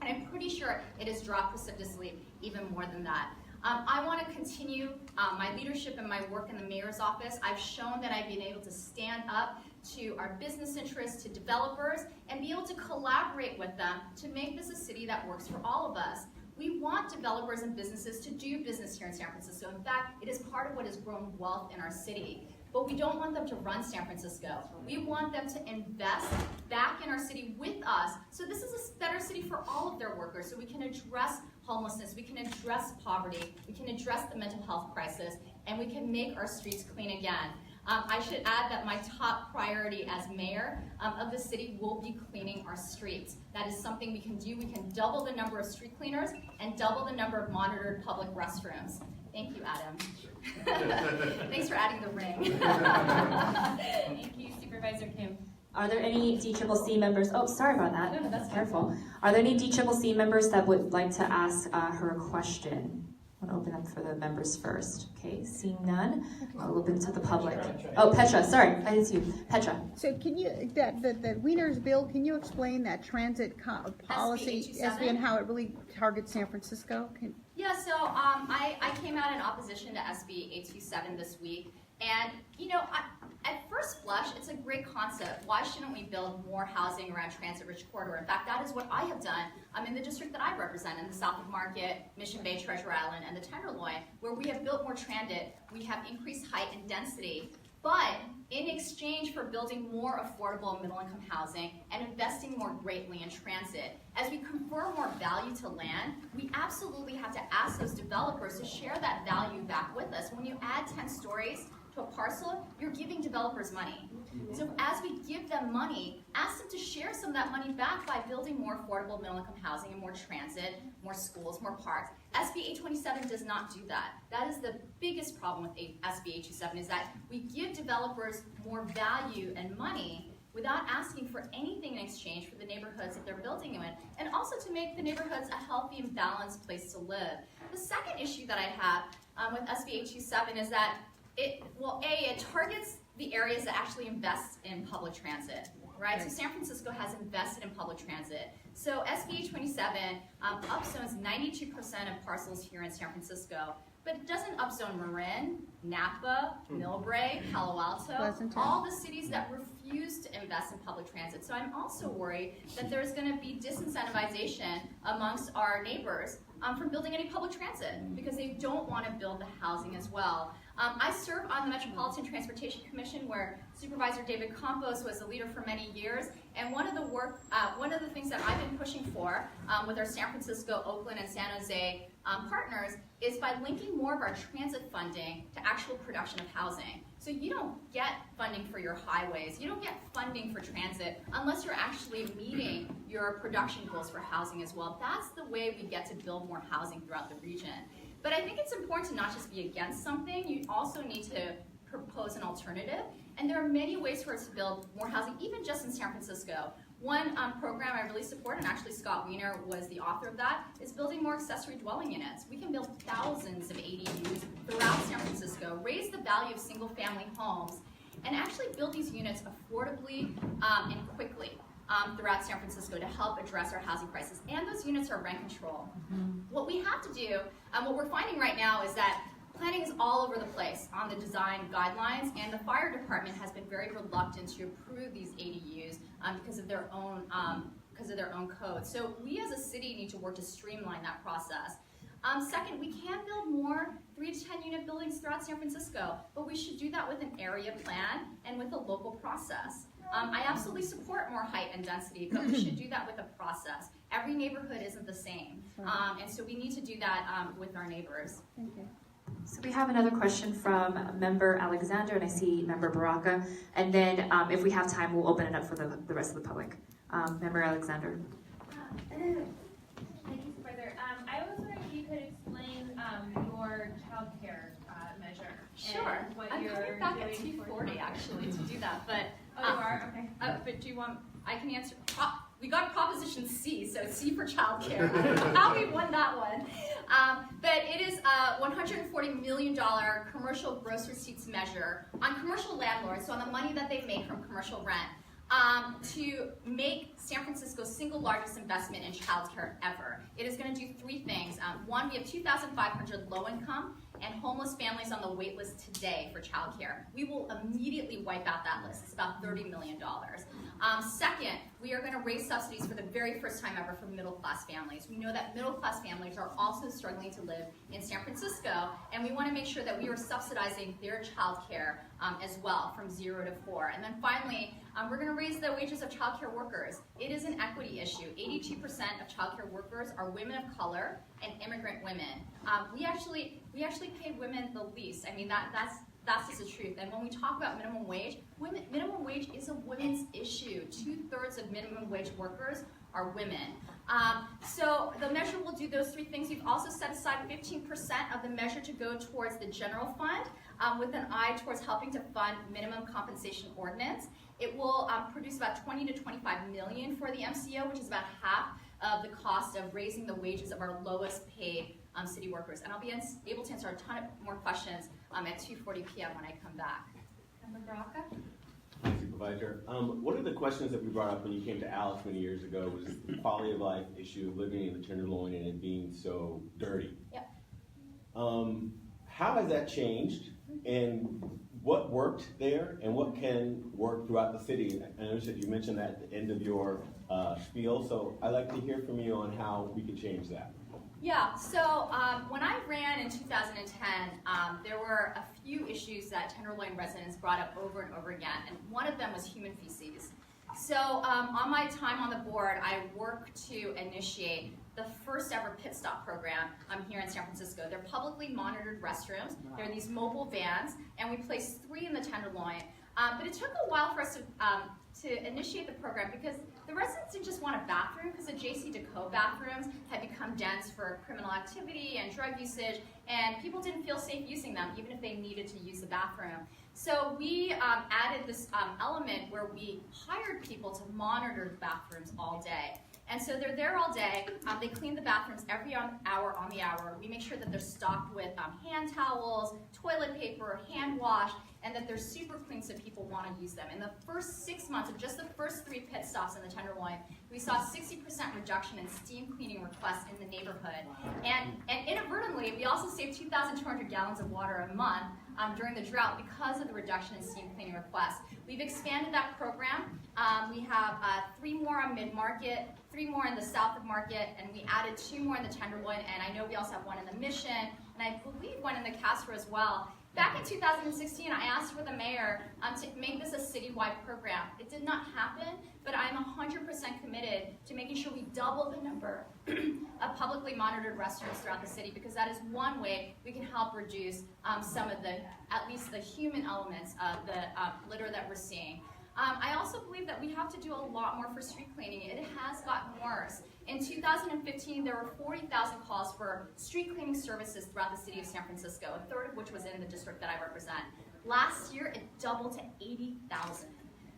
And I'm pretty sure it has dropped precipitously even more than that. I want to continue my leadership and my work in the mayor's office. I've shown that I've been able to stand up to our business interests, to developers, and be able to collaborate with them to make this a city that works for all of us. We want developers and businesses to do business here in San Francisco. In fact, it is part of what has grown wealth in our city. But we don't want them to run San Francisco. We want them to invest back in our city with us. So this is a better city for all of their workers. So we can address homelessness, we can address poverty, we can address the mental health crisis, and we can make our streets clean again. I should add that my top priority as mayor of the city will be cleaning our streets. That is something we can do. We can double the number of street cleaners and double the number of monitored public restrooms. Thank you, Adam. Thanks for adding the ring. Thank you, Supervisor Kim. Are there any DCCC members? Oh, sorry about that. No, that's careful. Are there any DCCC members that would like to ask her a question? I want to open up for the members first. Okay, seeing none, I'll open to the public. Oh, Petra, sorry, I didn't see you. Petra. So can you, the Wiener's bill, can you explain that transit policy, SB, and how it really targets San Francisco? Yeah, so I came out in opposition to SB 827 this week. And, you know, at first blush, it's a great concept. Why shouldn't we build more housing around transit-rich corridor? In fact, that is what I have done in the district that I represent, in the South of Market, Mission Bay, Treasure Island, and the Tenderloin, where we have built more transit, we have increased height and density. But in exchange for building more affordable middle-income housing and investing more greatly in transit, as we confer more value to land, we absolutely have to ask those developers to share that value back with us. When you add 10 stories to a parcel, you're giving developers money. So as we give them money, ask them to share some of that money back by building more affordable middle-income housing and more transit, more schools, more parks. SB 827 does not do that. That is the biggest problem with SB 827, is that we give developers more value and money without asking for anything in exchange for the neighborhoods that they're building in, and also to make the neighborhoods a healthy and balanced place to live. The second issue that I have with SB 827 is that it targets the areas that actually invest in public transit, right? So San Francisco has invested in public transit. So SB 827 upzones 92% of parcels here in San Francisco, but it doesn't upzone Marin, Napa, Millbrae, Palo Alto, Pleasanton. all the cities that refuse to invest in public transit. So I'm also worried that there's going to be disincentivization amongst our neighbors from building any public transit because they don't want to build the housing as well. I serve on the Metropolitan Transportation Commission, where Supervisor David Campos was the leader for many years, and one of the things that I've been pushing for with our San Francisco, Oakland, and San Jose partners is by linking more of our transit funding to actual production of housing. So you don't get funding for your highways, you don't get funding for transit unless you're actually meeting your production goals for housing as well. That's the way we get to build more housing throughout the region. But I think it's important to not just be against something, you also need to propose an alternative. And there are many ways for us to build more housing, even just in San Francisco. One program I really support, and actually Scott Wiener was the author of that, is building more accessory dwelling units. We can build thousands of ADUs throughout San Francisco, raise the value of single-family homes, and actually build these units affordably and quickly throughout San Francisco to help address our housing crisis. And those units are rent control. What we have to do, what we're finding right now is that planning is all over the place on the design guidelines, and the fire department has been very reluctant to approve these ADUs because of their own code. So we as a city need to work to streamline that process. Second, we can build more 3 to 10 unit buildings throughout San Francisco, but we should do that with an area plan and with a local process. I absolutely support more height and density, but we should do that with a process. Every neighborhood isn't the same, and so we need to do that with our neighbors. Thank you. So we have another question from Member Alexander, and I see Member Baraka. And then if we have time, we'll open it up for the rest of the public. Member Alexander. Thank you, Supervisor. I was wondering if you could explain your child care measure. Sure. And what I'm you're coming back at doing 2:40 actually to do that, but Oh, you are? Okay. but do you want? I can answer. We got Proposition C, so C for childcare. How we won that one. But it is a $140 million commercial gross receipts measure on commercial landlords, so on the money that they make from commercial rent, to make San Francisco's single largest investment in childcare ever. It is going to do 3 things. One, we have 2,500 low-income and homeless families on the wait list today for childcare. We will immediately wipe out that list. It's about $30 million. Second, we are going to raise subsidies for the very first time ever for middle-class families. We know that middle-class families are also struggling to live in San Francisco, and we want to make sure that we are subsidizing their childcare as well from 0 to 4. And then finally, we're going to raise the wages of childcare workers. It is an equity issue. 82% of childcare workers are women of color and immigrant women. We actually pay women the least. I mean, that's just the truth. And when we talk about minimum wage is a women's issue. 2/3 of minimum wage workers are women. So the measure will do those 3 things. We've also set aside 15% of the measure to go towards the general fund with an eye towards helping to fund minimum compensation ordinance. It will produce about 20 to 25 million for the MCO, which is about half of the cost of raising the wages of our lowest paid city workers. And I'll be able to answer a ton of more questions at 2:40 p.m. when I come back. Member Baraka? Hi, Supervisor. One of the questions that we brought up when you came to Alice many years ago was the quality of life issue of living in the Tenderloin and it being so dirty. Yep. How has that changed, and what worked there, and what can work throughout the city? I noticed that you mentioned that at the end of your spiel, so I'd like to hear from you on how we could change that. Yeah, so when I ran in 2010, there were a few issues that Tenderloin residents brought up over and over again, and one of them was human feces. So on my time on the board, I worked to initiate the first ever pit stop program here in San Francisco. They're publicly monitored restrooms. They're these mobile vans, and we placed 3 in the Tenderloin. But it took a while for us to initiate the program because the residents didn't just want a bathroom, because the J.C. Deco bathrooms had become dense for criminal activity and drug usage, and people didn't feel safe using them, even if they needed to use the bathroom. So we added this element where we hired people to monitor the bathrooms all day. And so they're there all day. They clean the bathrooms every hour on the hour. We make sure that they're stocked with hand towels, toilet paper, hand wash, and that they're super clean so people want to use them. In the first 6 months of just the first 3 pit stops in the Tenderloin, we saw 60% reduction in steam cleaning requests in the neighborhood. And inadvertently, we also saved 2,200 gallons of water a month during the drought because of the reduction in steam cleaning requests. We've expanded that program. We have 3 more on Mid-Market, 3 more in the south of Market, and we added 2 more in the Tenderloin, and I know we also have 1 in the Mission, and I believe 1 in the Castro as well. Back in 2016, I asked for the mayor to make this a citywide program. It did not happen, but I'm 100% committed to making sure we double the number of publicly monitored restrooms throughout the city, because that is one way we can help reduce some of the, at least the human elements of the litter that we're seeing. I also believe that we have to do a lot more for street cleaning. It has gotten worse. In 2015, there were 40,000 calls for street cleaning services throughout the city of San Francisco, a third of which was in the district that I represent. Last year, it doubled to 80,000.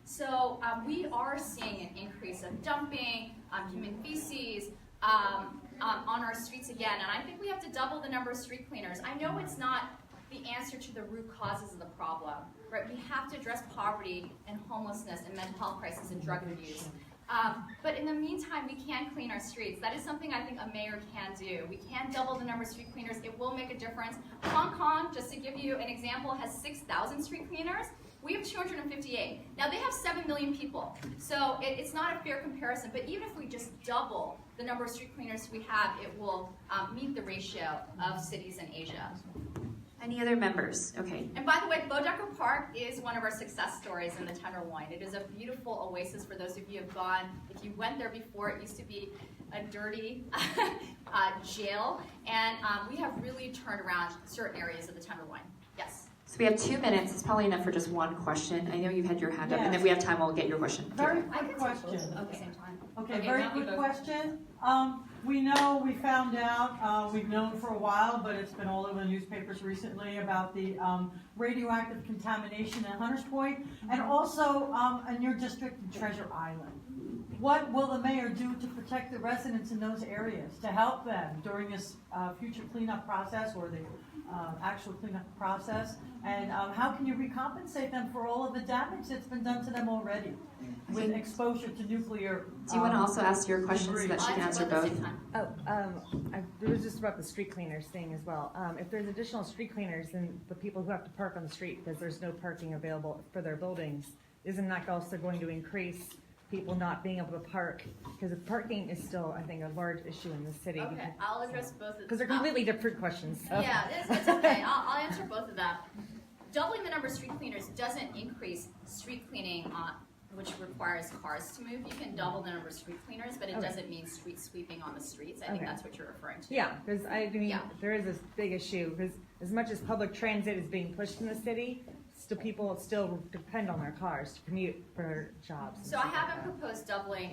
So we are seeing an increase of dumping, human feces, on our streets again, and I think we have to double the number of street cleaners. I know it's not the answer to the root causes of the problem, right? We have to address poverty and homelessness and mental health crisis and drug abuse. But in the meantime, we can clean our streets. That is something I think a mayor can do. We can double the number of street cleaners. It will make a difference. Hong Kong, just to give you an example, has 6,000 street cleaners. We have 258. Now, they have 7 million people, so it's not a fair comparison, but even if we just double the number of street cleaners we have, it will meet the ratio of cities in Asia. Any other members? Okay. And by the way, Bodecker Park is one of our success stories in the Tenderloin. It is a beautiful oasis for those of you who have gone. If you went there before, it used to be a dirty jail, and we have really turned around certain areas of the Tenderloin. Yes? So we have 2 minutes. It's probably enough for just one question. I know you had your hand up, and if we have time, we'll get your question. Very quick question. At the same time. Okay, very quick question. We know, we found out, we've known for a while, but it's been all over the newspapers recently about the radioactive contamination at Hunters Point, and also in your district in Treasure Island. What will the mayor do to protect the residents in those areas, to help them during this future cleanup process or the actual cleanup process? And how can you recompensate them for all of the damage that's been done to them already with exposure to nuclear? Do you want to also ask your question so that she can answer both? It was just about the street cleaners thing as well. If there's additional street cleaners, then the people who have to park on the street because there's no parking available for their buildings, isn't that also going to increase people not being able to park? Because parking is still, I think, a large issue in the city. Okay, I'll address both of them. Because they're completely different questions. So. Yeah, it's okay. I'll answer both of them. Doubling the number of street cleaners doesn't increase street cleaning, which requires cars to move. You can double the number of street cleaners, but it doesn't mean street sweeping on the streets. I think that's what you're referring to. Yeah, because I mean, there is this big issue, because as much as public transit is being pushed in the city, still people still depend on their cars to commute for jobs. So I haven't proposed doubling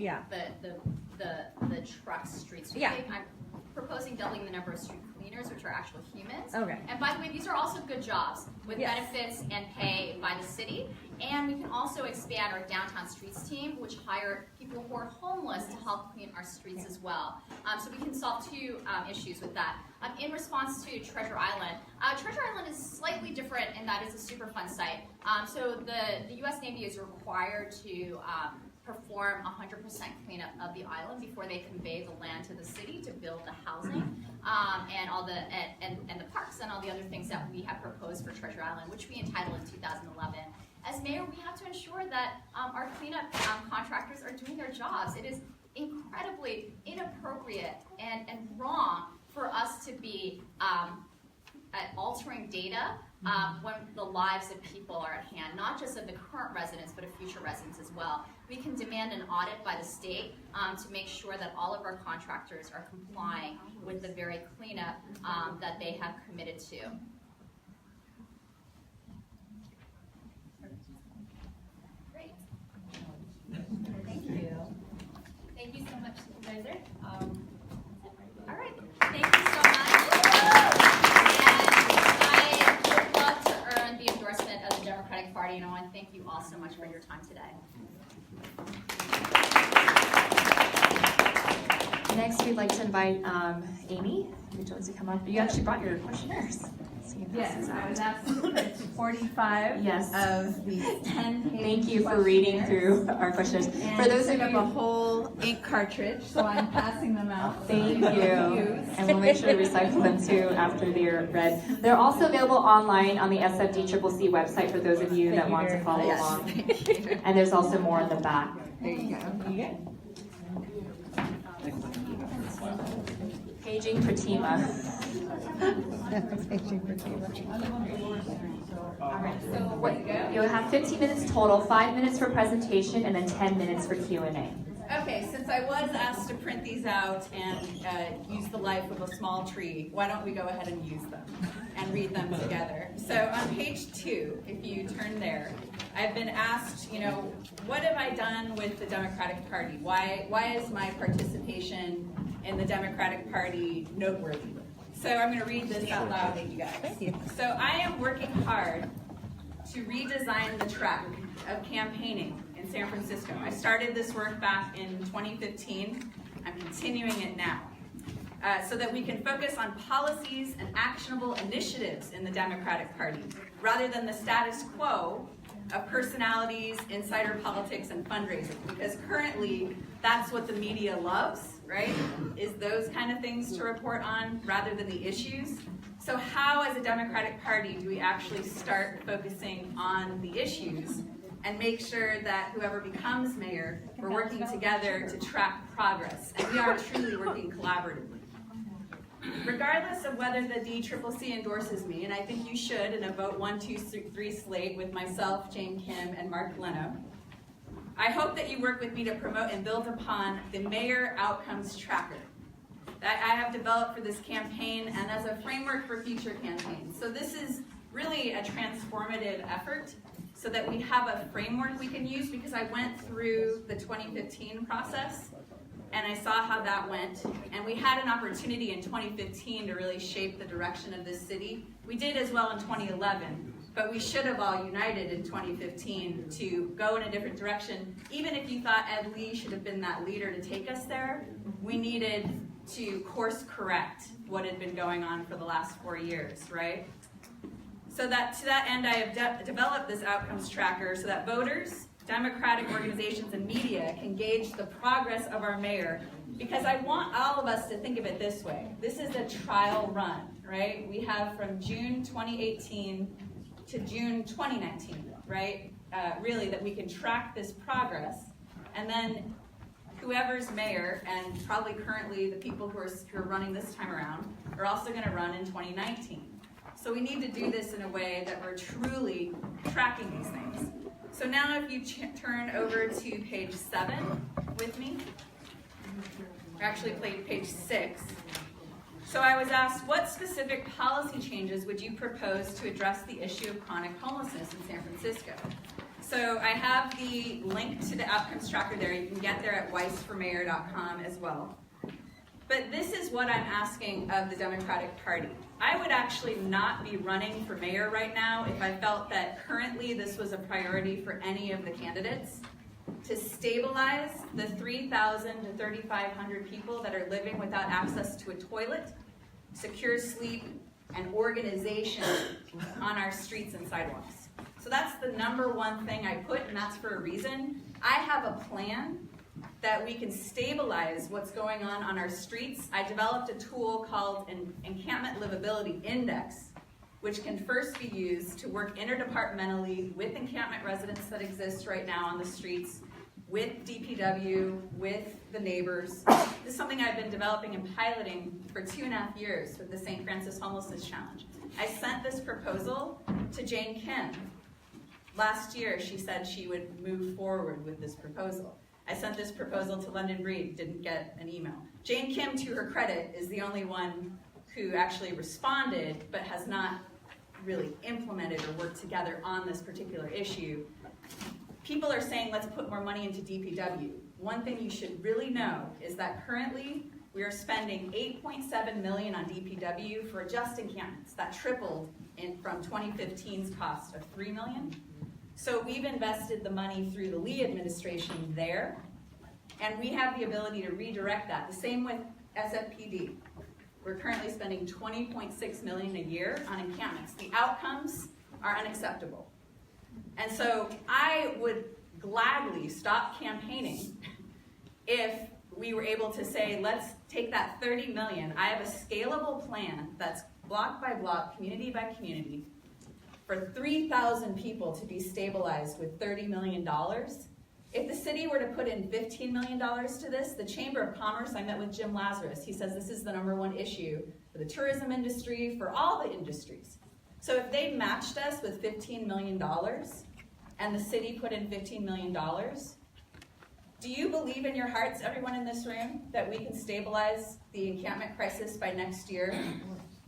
the truck street sweeping. Yeah. I'm proposing doubling the number of street cleaners, which are actual humans. Okay. And by the way, these are also good jobs with benefits and pay by the city. And we can also expand our downtown streets team, which hire people who are homeless to help clean our streets as well. So we can solve two issues with that. In response to Treasure Island is slightly different in that it's a Superfund site. So the U.S. Navy is required to perform 100% cleanup of the island before they convey the land to the city to build the housing and all the and the parks and all the other things that we have proposed for Treasure Island, which we entitled in 2011. As mayor, we have to ensure that our cleanup contractors are doing their jobs. It is incredibly inappropriate and wrong for us to be altering data when the lives of people are at hand, not just of the current residents, but of future residents as well. We can demand an audit by the state to make sure that all of our contractors are complying with the very cleanup that they have committed to. Great. Thank you. Thank you so much, Supervisor. All right. Thank you so much. The endorsement of the Democratic Party, and I want to thank you all so much for your time today. Next, we'd like to invite Amy. Would you like to come up? You actually brought your questionnaires. Yes, I was asked to print 45 of these 10 pages. Thank you for reading through our questionnaires. And For those of took you, up a whole ink cartridge, so I'm passing them out. Thank you. And we'll make sure to recycle them too after they're read. They're also available online on the SFDCCC website for those of you that want to follow along. And there's also more in the back. There you go. Paging Pratima. You'll have 15 minutes total, 5 minutes for presentation, and then 10 minutes for Q&A. Okay, since I was asked to print these out and use the life of a small tree, why don't we go ahead and use them and read them together. So on page 2, if you turn there, I've been asked, what have I done with the Democratic Party? Why is my participation in the Democratic Party noteworthy? So I'm going to read this out loud to you guys. Thank you. So I am working hard to redesign the track of campaigning in San Francisco. I started this work back in 2015. I'm continuing it now. So that we can focus on policies and actionable initiatives in the Democratic Party, rather than the status quo of personalities, insider politics, and fundraising. Because currently, that's what the media loves, right? Is those kind of things to report on, rather than the issues. So how, as a Democratic Party, do we actually start focusing on the issues and make sure that whoever becomes mayor, we're working together to track progress, and we are truly working collaboratively. Regardless of whether the DCCC endorses me, and I think you should in a vote 1, 2, 3 slate with myself, Jane Kim, and Mark Leno, I hope that you work with me to promote and build upon the Mayor Outcomes Tracker that I have developed for this campaign and as a framework for future campaigns. So this is really a transformative effort so that we have a framework we can use, because I went through the 2015 process and I saw how that went. And we had an opportunity in 2015 to really shape the direction of this city. We did as well in 2011, but we should have all united in 2015 to go in a different direction. Even if you thought Ed Lee should have been that leader to take us there, we needed to course correct what had been going on for the last 4 years, right? So that to that end, I have developed this outcomes tracker so that voters, Democratic organizations, and media can gauge the progress of our mayor, because I want all of us to think of it this way. This is a trial run, right? We have from June 2018 to June 2019, right? Really, that we can track this progress, and then whoever's mayor, and probably currently the people who are running this time around, are also going to run in 2019. So we need to do this in a way that we're truly tracking these things. So now if you turn over to page 7 with me, or actually page 6. So I was asked, what specific policy changes would you propose to address the issue of chronic homelessness in San Francisco? So I have the link to the outcomes tracker there. You can get there at weissformayor.com as well. But this is what I'm asking of the Democratic Party. I would actually not be running for mayor right now if I felt that currently this was a priority for any of the candidates. To stabilize the 3,000 to 3,500 people that are living without access to a toilet, secure sleep, and organization on our streets and sidewalks. So that's the #1 thing I put, and that's for a reason. I have a plan that we can stabilize what's going on our streets. I developed a tool called an Encampment Livability Index, which can first be used to work interdepartmentally with encampment residents that exist right now on the streets, with DPW, with the neighbors. This is something I've been developing and piloting for 2.5 years with the St. Francis Homelessness Challenge. I sent this proposal to Jane Kim. Last year, she said she would move forward with this proposal. I sent this proposal to London Breed, didn't get an email. Jane Kim, to her credit, is the only one who actually responded, but has not really implemented or worked together on this particular issue. People are saying, let's put more money into DPW. One thing you should really know is that currently we are spending $8.7 million on DPW for just encampments. That tripled from 2015's cost of $3 million. So we've invested the money through the Lee administration there, and we have the ability to redirect that. The same with SFPD. We're currently spending $20.6 million a year on encampments. The outcomes are unacceptable. And so I would gladly stop campaigning if we were able to say, let's take that $30 million. I have a scalable plan that's block by block, community by community, for 3,000 people to be stabilized with $30 million. If the city were to put in $15 million to this, the Chamber of Commerce, I met with Jim Lazarus, he says this is the #1 issue for the tourism industry, for all the industries. So if they matched us with $15 million and the city put in $15 million, do you believe in your hearts, everyone in this room, that we can stabilize the encampment crisis by next year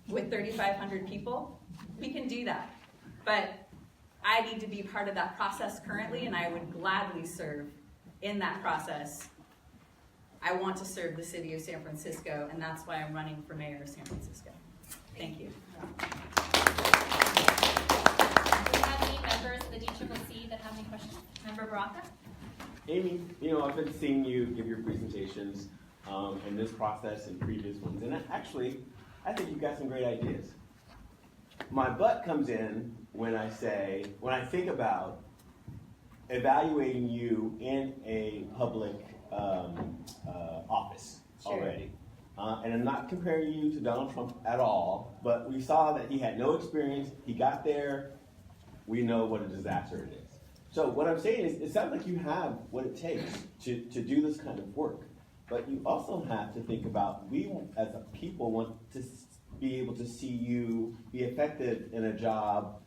with 3,500 people? We can do that. But I need to be part of that process currently, and I would gladly serve in that process. I want to serve the city of San Francisco, and that's why I'm running for mayor of San Francisco. Thank you. Do we have any members of the DCCC that have any questions? Member Baraka? Amy, I've been seeing you give your presentations in this process and previous ones, and actually, I think you've got some great ideas. My butt comes in when I think about evaluating you in a public office already. And I'm not comparing you to Donald Trump at all, but we saw that he had no experience. He got there. We know what a disaster it is. So what I'm saying is, it sounds like you have what it takes to do this kind of work. But you also have to think about, we as a people want to be able to see you be effective in a job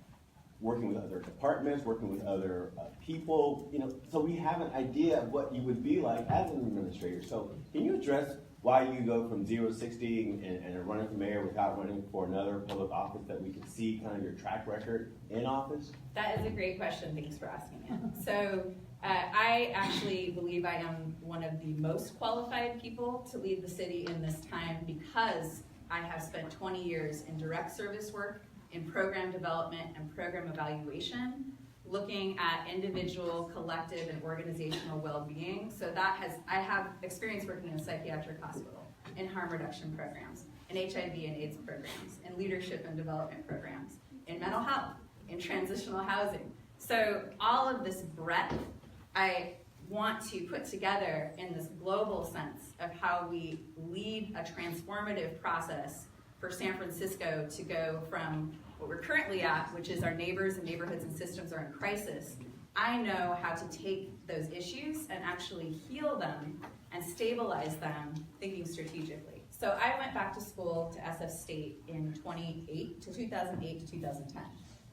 working with other departments, working with other people, so we have an idea of what you would be like as an administrator. So can you address why you go from 0 to 60 and running for mayor without running for another public office, that we can see kind of your track record in office? That is a great question. Thanks for asking it. So I actually believe I am one of the most qualified people to lead the city in this time, because I have spent 20 years in direct service work, in program development and program evaluation, looking at individual, collective, and organizational well-being. So I have experience working in a psychiatric hospital, in harm reduction programs, in HIV and AIDS programs, in leadership and development programs, in mental health, in transitional housing. So all of this breadth, I want to put together in this global sense of how we lead a transformative process for San Francisco to go from what we're currently at, which is our neighbors and neighborhoods and systems are in crisis. I know how to take those issues and actually heal them and stabilize them, thinking strategically. So I went back to school to SF State in 2008 to 2010.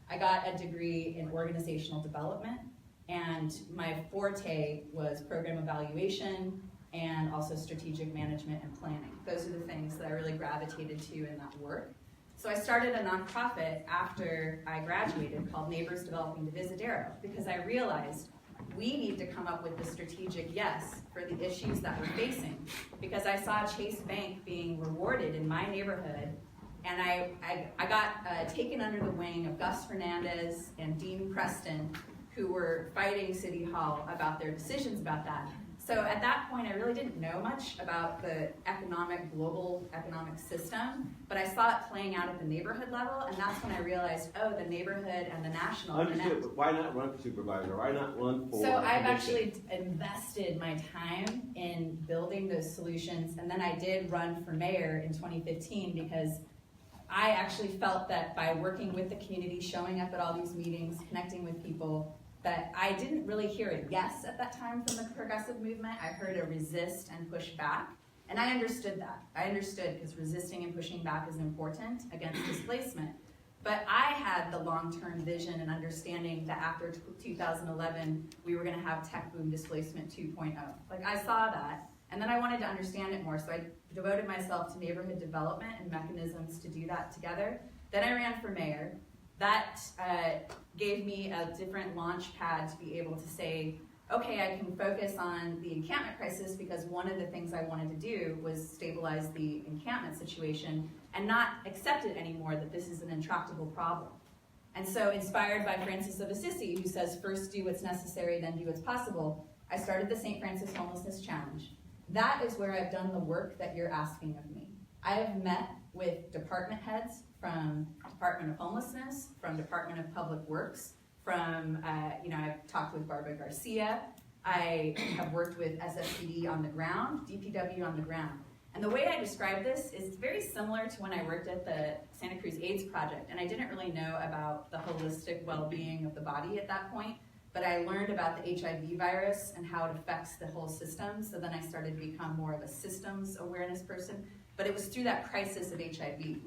I got a degree in organizational development, and my forte was program evaluation and also strategic management and planning. Those are the things that I really gravitated to in that work. So I started a nonprofit after I graduated called Neighbors Developing Divisadero, because I realized we need to come up with the strategic yes for the issues that we're facing. Because I saw Chase Bank being rewarded in my neighborhood, and I got taken under the wing of Gus Hernandez and Dean Preston, who were fighting City Hall about their decisions about that. So at that point, I really didn't know much about the global economic system, but I saw it playing out at the neighborhood level, and that's when I realized, the neighborhood and the national. Understood, but why not run for supervisor? Why not run for? So I've actually invested my time in building those solutions, and then I did run for mayor in 2015 because I actually felt that by working with the community, showing up at all these meetings, connecting with people, that I didn't really hear a yes at that time from the progressive movement. I heard a resist and push back. And I understood that. I understood, because resisting and pushing back is important against displacement. But I had the long-term vision and understanding that after 2011, we were gonna have tech boom displacement 2.0. Like, I saw that, and then I wanted to understand it more, so I devoted myself to neighborhood development and mechanisms to do that together. Then I ran for mayor. That gave me a different launch pad to be able to say, okay, I can focus on the encampment crisis, because one of the things I wanted to do was stabilize the encampment situation and not accept it anymore that this is an intractable problem. And so, inspired by Francis of Assisi, who says, first do what's necessary, then do what's possible, I started the St. Francis Homelessness Challenge. That is where I've done the work that you're asking of me. I have met with department heads from Department of Homelessness, from Department of Public Works, from, I've talked with Barbara Garcia. I have worked with SFPD on the ground, DPW on the ground. And the way I describe this is very similar to when I worked at the Santa Cruz AIDS Project, and I didn't really know about the holistic well-being of the body at that point, but I learned about the HIV virus and how it affects the whole system, so then I started to become more of a systems awareness person, but it was through that crisis of HIV.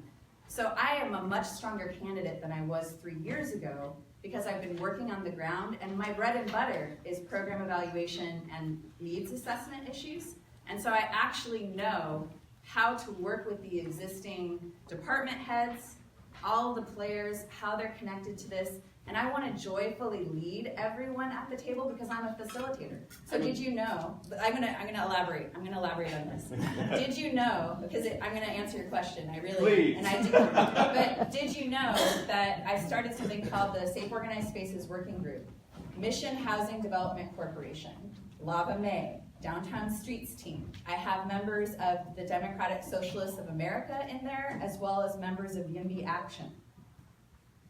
So I am a much stronger candidate than I was 3 years ago, because I've been working on the ground, and my bread and butter is program evaluation and needs assessment issues. And so I actually know how to work with the existing department heads, all the players, how they're connected to this, and I want to joyfully lead everyone at the table because I'm a facilitator. So did you know, I'm gonna elaborate on this. Did you know, because I'm gonna answer your question, I really, Please. and I do, but did you know that I started something called the Safe Organized Spaces Working Group, Mission Housing Development Corporation, Lava May, Downtown Streets team. I have members of the Democratic Socialists of America in there, as well as members of YIMBY Action.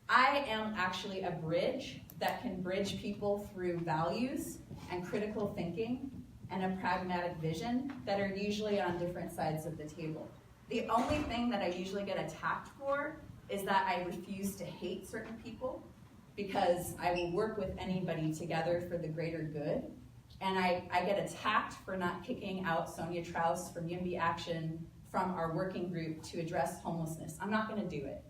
I am actually a bridge that can bridge people through values and critical thinking and a pragmatic vision that are usually on different sides of the table. The only thing that I usually get attacked for is that I refuse to hate certain people, because I will work with anybody together for the greater good. And I get attacked for not kicking out Sonia Traus from YIMBY Action from our working group to address homelessness. I'm not gonna do it.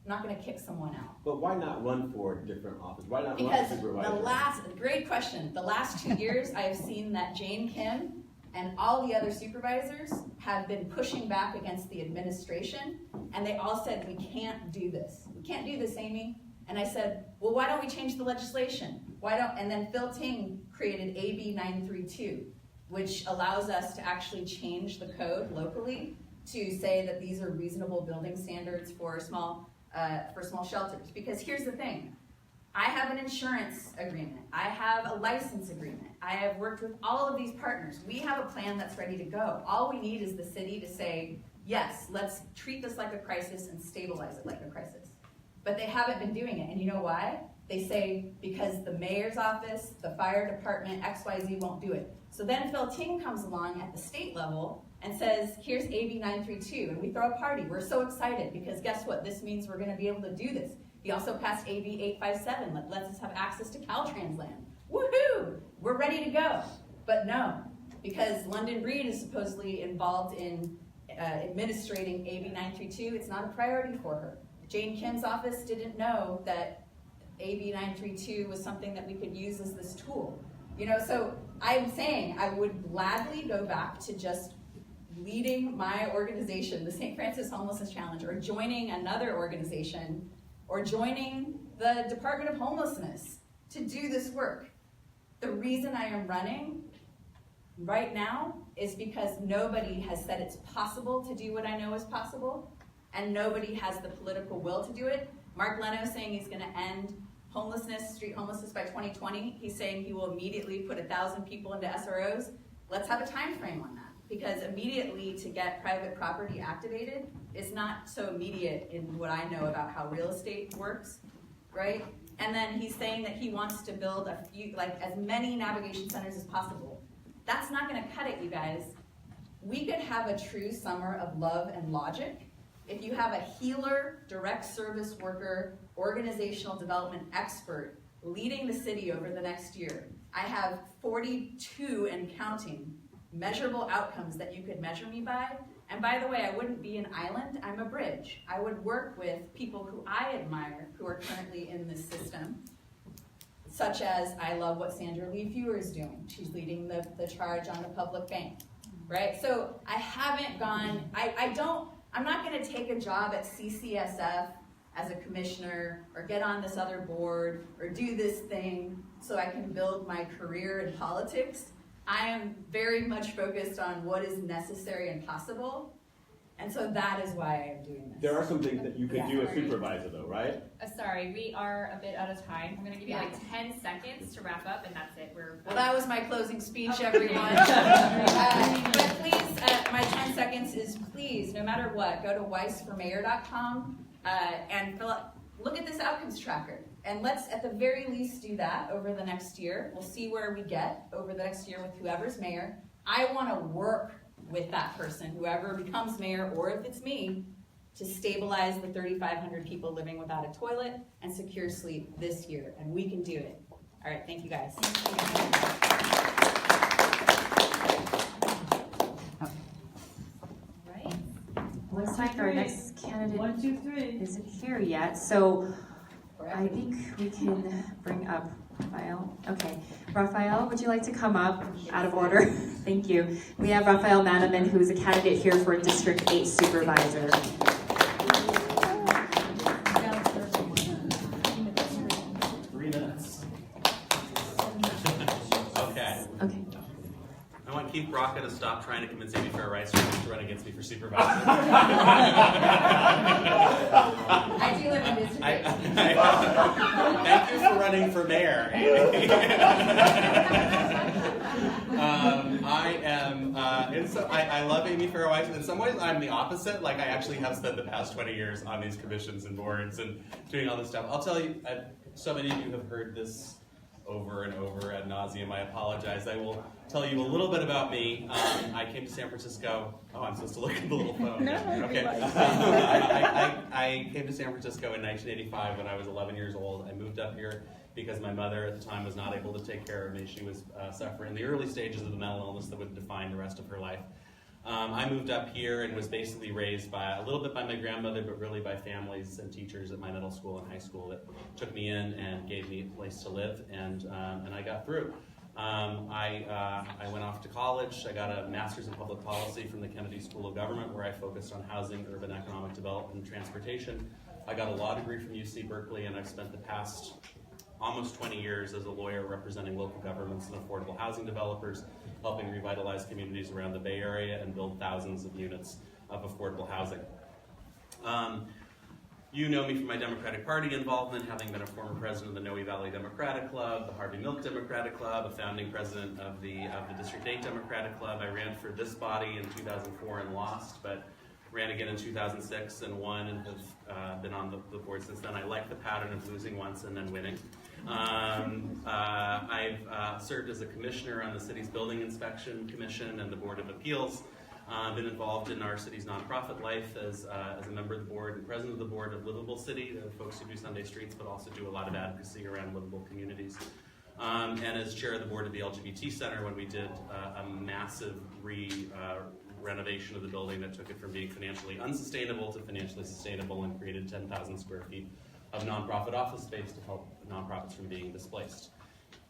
I'm not gonna kick someone out. But why not run for a different office? Why not run Because for supervisor? great question, the last 2 years I have seen that Jane Kim and all the other supervisors have been pushing back against the administration, and they all said, we can't do this. We can't do this, Amy. And I said, well, why don't we change the legislation? And then Phil Ting created AB 932, which allows us to actually change the code locally to say that these are reasonable building standards for small shelters. Because here's the thing, I have an insurance agreement, I have a license agreement, I have worked with all of these partners. We have a plan that's ready to go. All we need is the city to say, yes, let's treat this like a crisis and stabilize it like a crisis. But they haven't been doing it, and you know why? They say because the mayor's office, the fire department, XYZ won't do it. So then Phil Ting comes along at the state level and says, here's AB 932, and we throw a party. We're so excited because guess what? This means we're gonna be able to do this. He also passed AB 857 that lets us have access to Caltrans land. Woohoo! We're ready to go. But no, because London Breed is supposedly involved in administrating AB 932, it's not a priority for her. Jane Kim's office didn't know that AB 932 was something that we could use as this tool. You know, so I'm saying I would gladly go back to just leading my organization, the St. Francis Homelessness Challenge, or joining another organization, or joining the Department of Homelessness to do this work. The reason I am running right now is because nobody has said it's possible to do what I know is possible, and nobody has the political will to do it. Mark Leno saying he's gonna end homelessness, street homelessness by 2020. He's saying he will immediately put 1,000 people into SROs. Let's have a time frame on that, because immediately to get private property activated is not so immediate in what I know about how real estate works, right? And then he's saying that he wants to build a few, like as many navigation centers as possible. That's not gonna cut it, you guys. We could have a true summer of love and logic if you have a healer, direct service worker, organizational development expert leading the city over the next year. I have 42 and counting measurable outcomes that you could measure me by. And by the way, I wouldn't be an island, I'm a bridge. I would work with people who I admire who are currently in this system, such as I love what Sandra Lee Fewer is doing. She's leading the charge on the public bank, right? So I haven't gone, I'm not gonna take a job at CCSF as a commissioner or get on this other board or do this thing so I can build my career in politics. I am very much focused on what is necessary and possible. And so that is why I am doing this. There are some things that you could do as supervisor though, right? Sorry, we are a bit out of time. I'm gonna give you like 10 seconds to wrap up and that's it. Well, that was my closing speech, everyone. But please, my 10 seconds is please, no matter what, go to weissformayor.com and look at this outcomes tracker. And let's at the very least do that over the next year. We'll see where we get over the next year with whoever's mayor. I wanna work with that person, whoever becomes mayor, or if it's me, to stabilize the 3,500 people living without a toilet and secure sleep this year, and we can do it. All right, thank you guys. Right. Looks like our next candidate 1, 2, 3 isn't here yet, so I think we can bring up Raphael. Okay, Raphael, would you like to come up? Out of order. Thank you. We have Raphael Manaman, who's a candidate here for District 8 Supervisor. keep Rocca to stop trying to convince Amy Farrah Rice to run against me for supervisor. I do live in District 8. Thank you for running for mayor, Amy. I love Amy Farrah Rice. In some ways, I'm the opposite. Like, I actually have spent the past 20 years on these commissions and boards and doing all this stuff. I'll tell you, so many of you have heard this over and over ad nauseum. I apologize. I will tell you a little bit about me. I came to San Francisco. Oh, I'm supposed to look at the little phone. No, okay. I came to San Francisco in 1985 when I was 11 years old. I moved up here because my mother at the time was not able to take care of me. She was suffering the early stages of the mental illness that would define the rest of her life. I moved up here and was basically raised by a little bit by my grandmother, but really by families and teachers at my middle school and high school that took me in and gave me a place to live, and I got through. I went off to college. I got a master's in public policy from the Kennedy School of Government, where I focused on housing, urban economic development, and transportation. I got a law degree from UC Berkeley, and I've spent the past almost 20 years as a lawyer representing local governments and affordable housing developers, helping revitalize communities around the Bay Area and build thousands of units of affordable housing. You know me from my Democratic Party involvement, having been a former president of the Noe Valley Democratic Club, the Harvey Milk Democratic Club, a founding president of the District 8 Democratic Club. I ran for this body in 2004 and lost, but ran again in 2006 and won, and have been on the board since then. I like the pattern of losing once and then winning. I've served as a commissioner on the city's Building Inspection Commission and the Board of Appeals. Been involved in our city's nonprofit life as a member of the board and president of the board of Livable City, the folks who do Sunday Streets, but also do a lot of advocacy around livable communities. And as chair of the board of the LGBT Center when we did a massive renovation of the building that took it from being financially unsustainable to financially sustainable and created 10,000 square feet of nonprofit office space to help nonprofits from being displaced.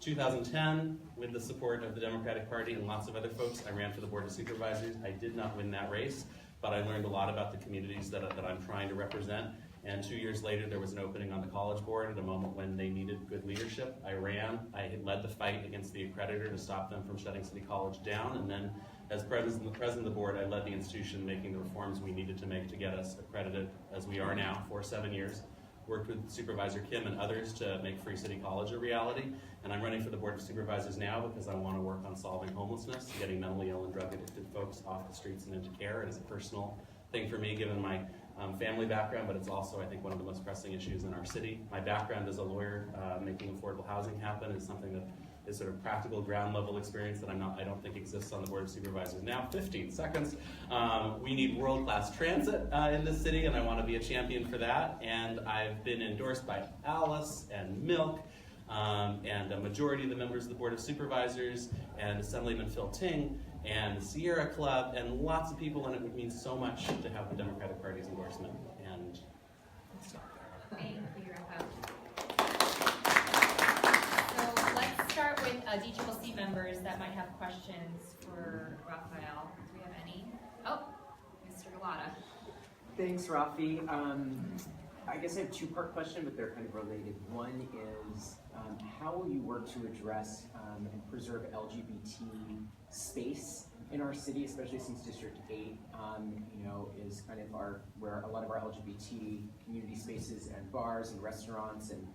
2010, with the support of the Democratic Party and lots of other folks, I ran for the Board of Supervisors. I did not win that race, but I learned a lot about the communities that I'm trying to represent. And 2 years later, there was an opening on the college board at a moment when they needed good leadership. I ran. I had led the fight against the accreditor to stop them from shutting City College down. And then, as president of the board, I led the institution making the reforms we needed to make to get us accredited as we are now for 7 years. Worked with Supervisor Kim and others to make Free City College a reality. And I'm running for the Board of Supervisors now because I want to work on solving homelessness, getting mentally ill and drug-addicted folks off the streets and into care. It is a personal thing for me, given my family background, but it's also, I think, one of the most pressing issues in our city. My background as a lawyer, making affordable housing happen, is something that is sort of practical ground level experience that I don't think exists on the Board of Supervisors now. 15 seconds. We need world-class transit in this city, and I want to be a champion for that. And I've been endorsed by Alice and Milk, and a majority of the members of the Board of Supervisors, and Assemblyman Phil Ting, and the Sierra Club, and lots of people, and it would mean so much to have the Democratic Party's endorsement. And let's stop there. Thank you, Rafael. So let's start with DCCC members that might have questions for Rafael. Do we have any? Oh, Mr. Galata. Thanks, Rafi. I guess I have a two-part question, but they're kind of related. One is, how will you work to address and preserve LGBT space in our city, especially since District 8, is kind of where a lot of our LGBT community spaces and bars and restaurants and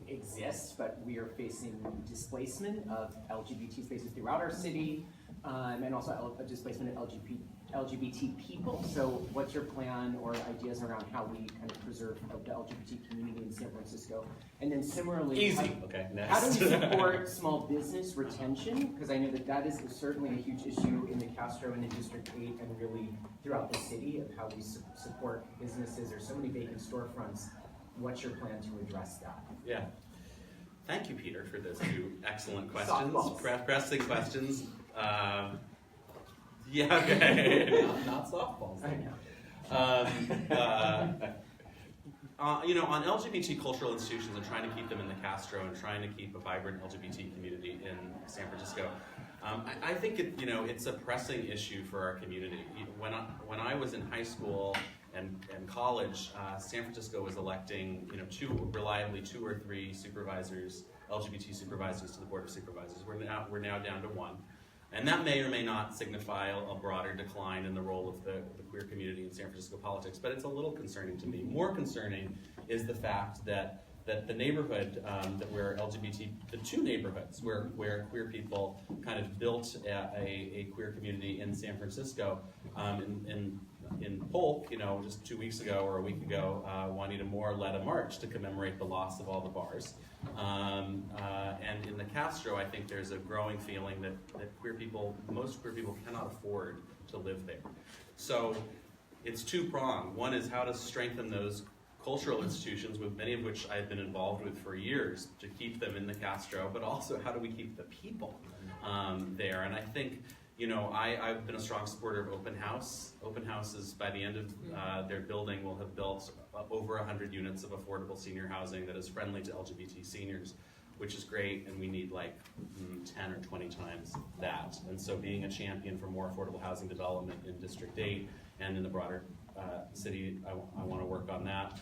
exist, but we are facing displacement of LGBT spaces throughout our city, and also a displacement of LGBT people. So what's your plan or ideas around how we kind of preserve the LGBT community in San Francisco? And then similarly, how do we support small business retention? Because I know that is certainly a huge issue in the Castro and in District 8 and really throughout the city of how we support businesses. There's so many vacant storefronts. What's your plan to address that? Yeah. Thank you, Peter, for those two excellent questions. Pressing questions. Yeah, okay. not softballs. I know. On LGBT cultural institutions and trying to keep them in the Castro and trying to keep a vibrant LGBT community in San Francisco, I think it's a pressing issue for our community. When I was in high school and college, San Francisco was electing reliably two or three supervisors, LGBT supervisors, to the Board of Supervisors. We're now down to one. And that may or may not signify a broader decline in the role of the queer community in San Francisco politics, but it's a little concerning to me. More concerning is the fact that the neighborhood that where the two neighborhoods where queer people kind of built a queer community in San Francisco, in Polk, just 2 weeks ago or a week ago, Juanita Moore led a march to commemorate the loss of all the bars. And in the Castro, I think there's a growing feeling that most queer people cannot afford to live there. So it's two-pronged. One is how to strengthen those cultural institutions, with many of which I've been involved with for years, to keep them in the Castro, but also how do we keep the people there? And I think, I've been a strong supporter of Open House. Open Houses, by the end of their building, will have built over 100 units of affordable senior housing that is friendly to LGBT seniors, which is great, and we need like 10 or 20 times that. And so being a champion for more affordable housing development in District 8 and in the broader city, I want to work on that.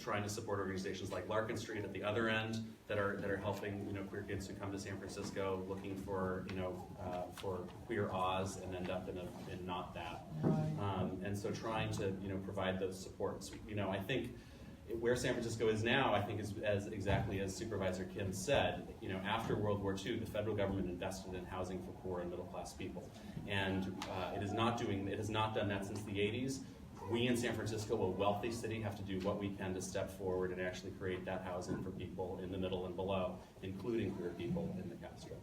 Trying to support organizations like Larkin Street at the other end that are helping queer kids who come to San Francisco looking for for queer Oz and end up in not that. And so trying to provide those supports. I think where San Francisco is now, I think is exactly as Supervisor Kim said. After World War II, the federal government invested in housing for poor and middle class people, and it has not done that since the 80s. We in San Francisco, a wealthy city, have to do what we can to step forward and actually create that housing for people in the middle and below, including queer people in the Castro.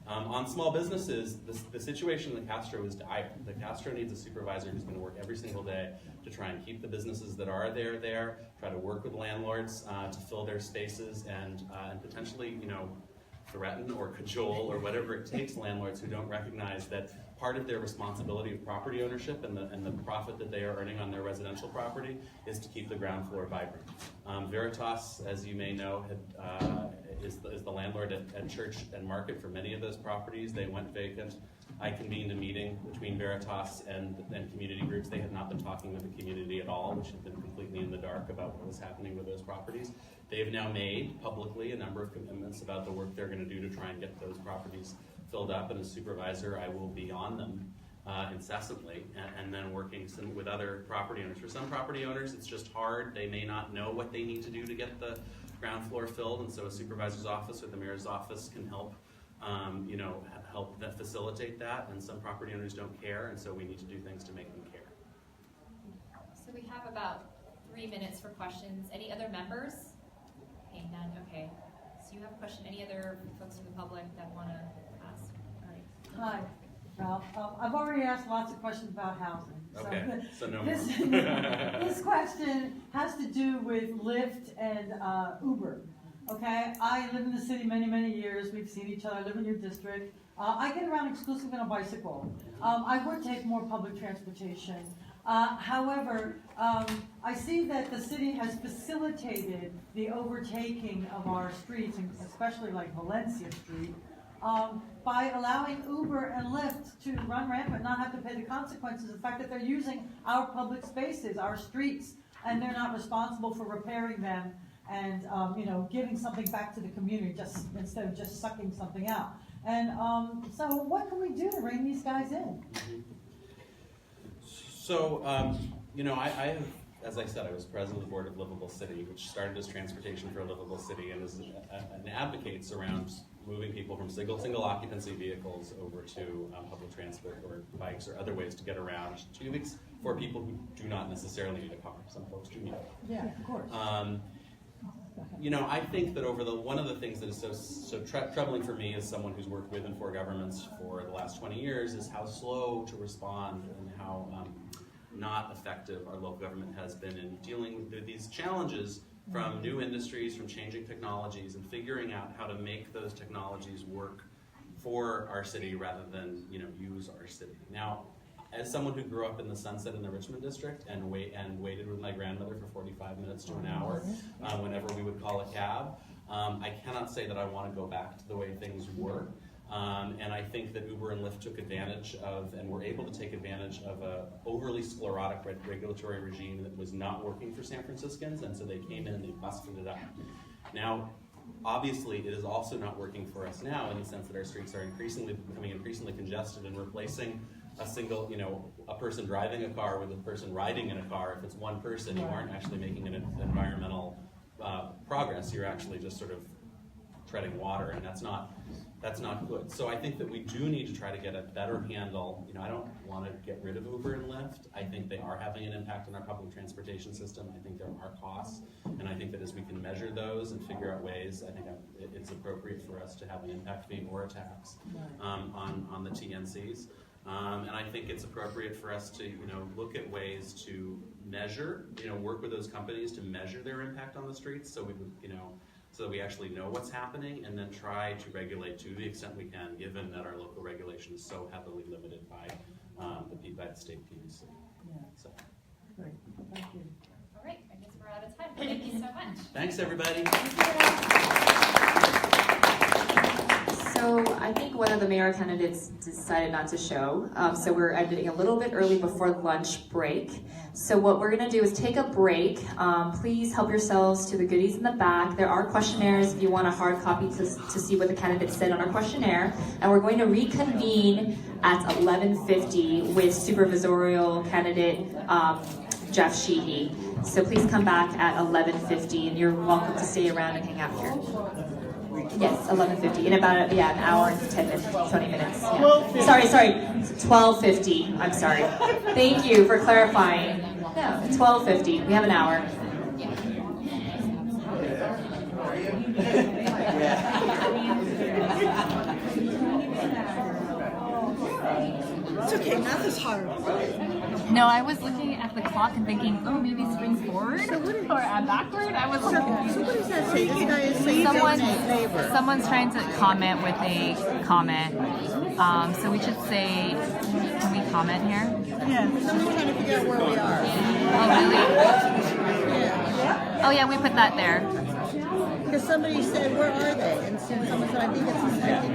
On small businesses, the situation in the Castro is dire. The Castro needs a supervisor who's going to work every single day to try and keep the businesses that are there, try to work with landlords to fill their spaces, and potentially, threaten or cajole or whatever it takes landlords who don't recognize that part of their responsibility of property ownership and the profit that they are earning on their residential property is to keep the ground floor vibrant. Veritas, as you may know, is the landlord at Church and Market for many of those properties. They went vacant. I convened a meeting between Veritas and community groups. They had not been talking with the community at all, which had been completely in the dark about what was happening with those properties. They have now made publicly a number of commitments about the work they're going to do to try and get those properties filled up, and as supervisor, I will be on them incessantly, and then working with other property owners. For some property owners, it's just hard. They may not know what they need to do to get the ground floor filled, and so a supervisor's office or the mayor's office can help facilitate that, and some property owners don't care, and so we need to do things to make them care. So we have about 3 minutes for questions. Any other members? Okay, none, okay. So you have a question, any other folks from the public that want to ask? All right. Hi, Ralph. I've already asked lots of questions about housing. Okay, so no more. This question has to do with Lyft and Uber. Okay, I live in the city many, many years. We've seen each other. I live in your district. I get around exclusively on a bicycle. I would take more public transportation. However, I see that the city has facilitated the overtaking of our streets, and especially like Valencia Street, by allowing Uber and Lyft to run rampant, not have to pay the consequences of the fact that they're using our public spaces, our streets, and they're not responsible for repairing them and giving something back to the community just instead of just sucking something out. And so what can we do to rein these guys in? So, I have, as I said, I was president of the board of Livable City, which started as Transportation for a Livable City and advocates around moving people from single occupancy vehicles over to public transport or bikes or other ways to get around for people who do not necessarily need a car. Some folks do need it. Yeah, of course. I think that one of the things that is so troubling for me as someone who's worked with and for governments for the last 20 years is how slow to respond and how not effective our local government has been in dealing with these challenges from new industries, from changing technologies, and figuring out how to make those technologies work for our city rather than use our city. Now, as someone who grew up in the Sunset in the Richmond district and waited with my grandmother for 45 minutes to an hour whenever we would call a cab, I cannot say that I want to go back to the way things were. And I think that Uber and Lyft took advantage of and were able to take advantage of an overly sclerotic regulatory regime that was not working for San Franciscans, and so they came in and they busted it up. Now, obviously, it is also not working for us now in the sense that our streets are becoming increasingly congested and replacing a single, a person driving a car with a person riding in a car. If it's one person, you aren't actually making an environmental progress. You're actually just sort of treading water, and that's not good. So I think that we do need to try to get a better handle. I don't want to get rid of Uber and Lyft. I think they are having an impact on our public transportation system. I think there are costs, and I think that as we can measure those and figure out ways, I think it's appropriate for us to have an impact fee or a tax on the TNCs. And I think it's appropriate for us to, look at ways to measure, work with those companies to measure their impact on the streets, so we would, so that we actually know what's happening, and then try to regulate to the extent we can, given that our local regulation is so heavily limited by the state PUC. Yeah. So. Great, thank you. All right, I guess we're out of time. Thank you so much. Thanks, everybody. So I think one of the mayor candidates decided not to show, so we're ending a little bit early before lunch break. So what we're going to do is take a break. Please help yourselves to the goodies in the back. There are questionnaires if you want a hard copy to see what the candidate said on our questionnaire. And we're going to reconvene at 11:50 with supervisorial candidate Jeff Sheehy. So please come back at 11:50, and you're welcome to stay around and hang out here. Yes, 11:50, in about an hour and 20 minutes. Yeah. Sorry, 12:50, I'm sorry. Thank you for clarifying. No, 12:50, we have an hour. It's okay, math is hard. No, I was looking at the clock and thinking, oh, maybe spring forward or backward. I was So what does that say? This guy is saying someone's trying to comment with a comment. So we should say, can we comment here? Yeah, someone's trying to figure out where we are. Oh, really? Yeah. Oh, yeah, we put that there. Because somebody said, where are they? And someone said, I think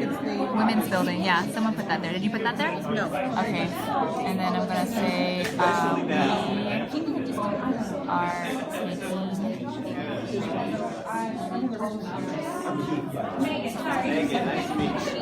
it's the Women's building, yeah. Someone put that there. Did you put that there? No. Okay. And then I'm going to say, we are making... Megan, nice to meet you.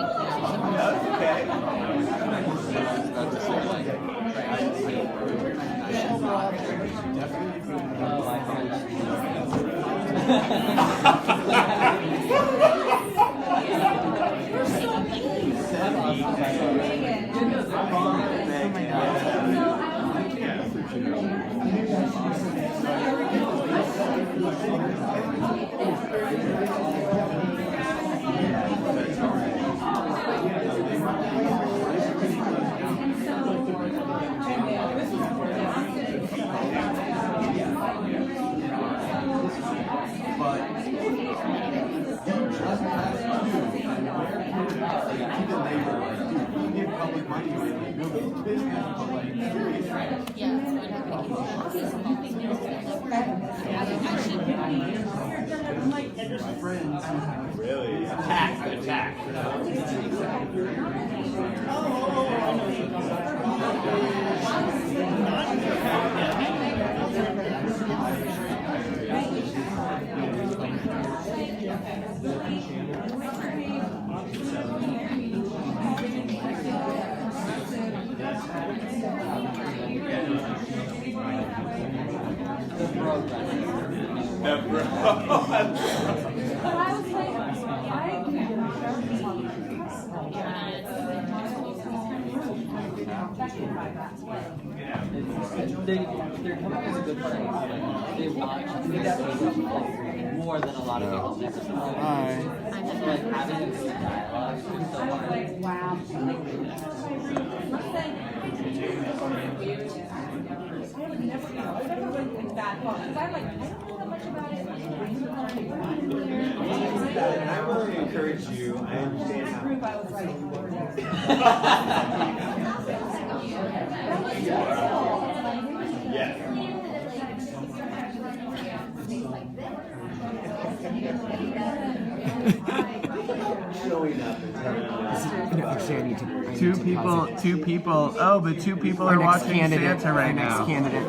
Really? Attack. They're coming as a good party. They want that more than a lot of people never saw. Like having a good dialogue is so hard. Wow. I really encourage you. I understand how. Yes. Showing up and telling Two people. Oh, but two people are watching Santa right now. Next candidate.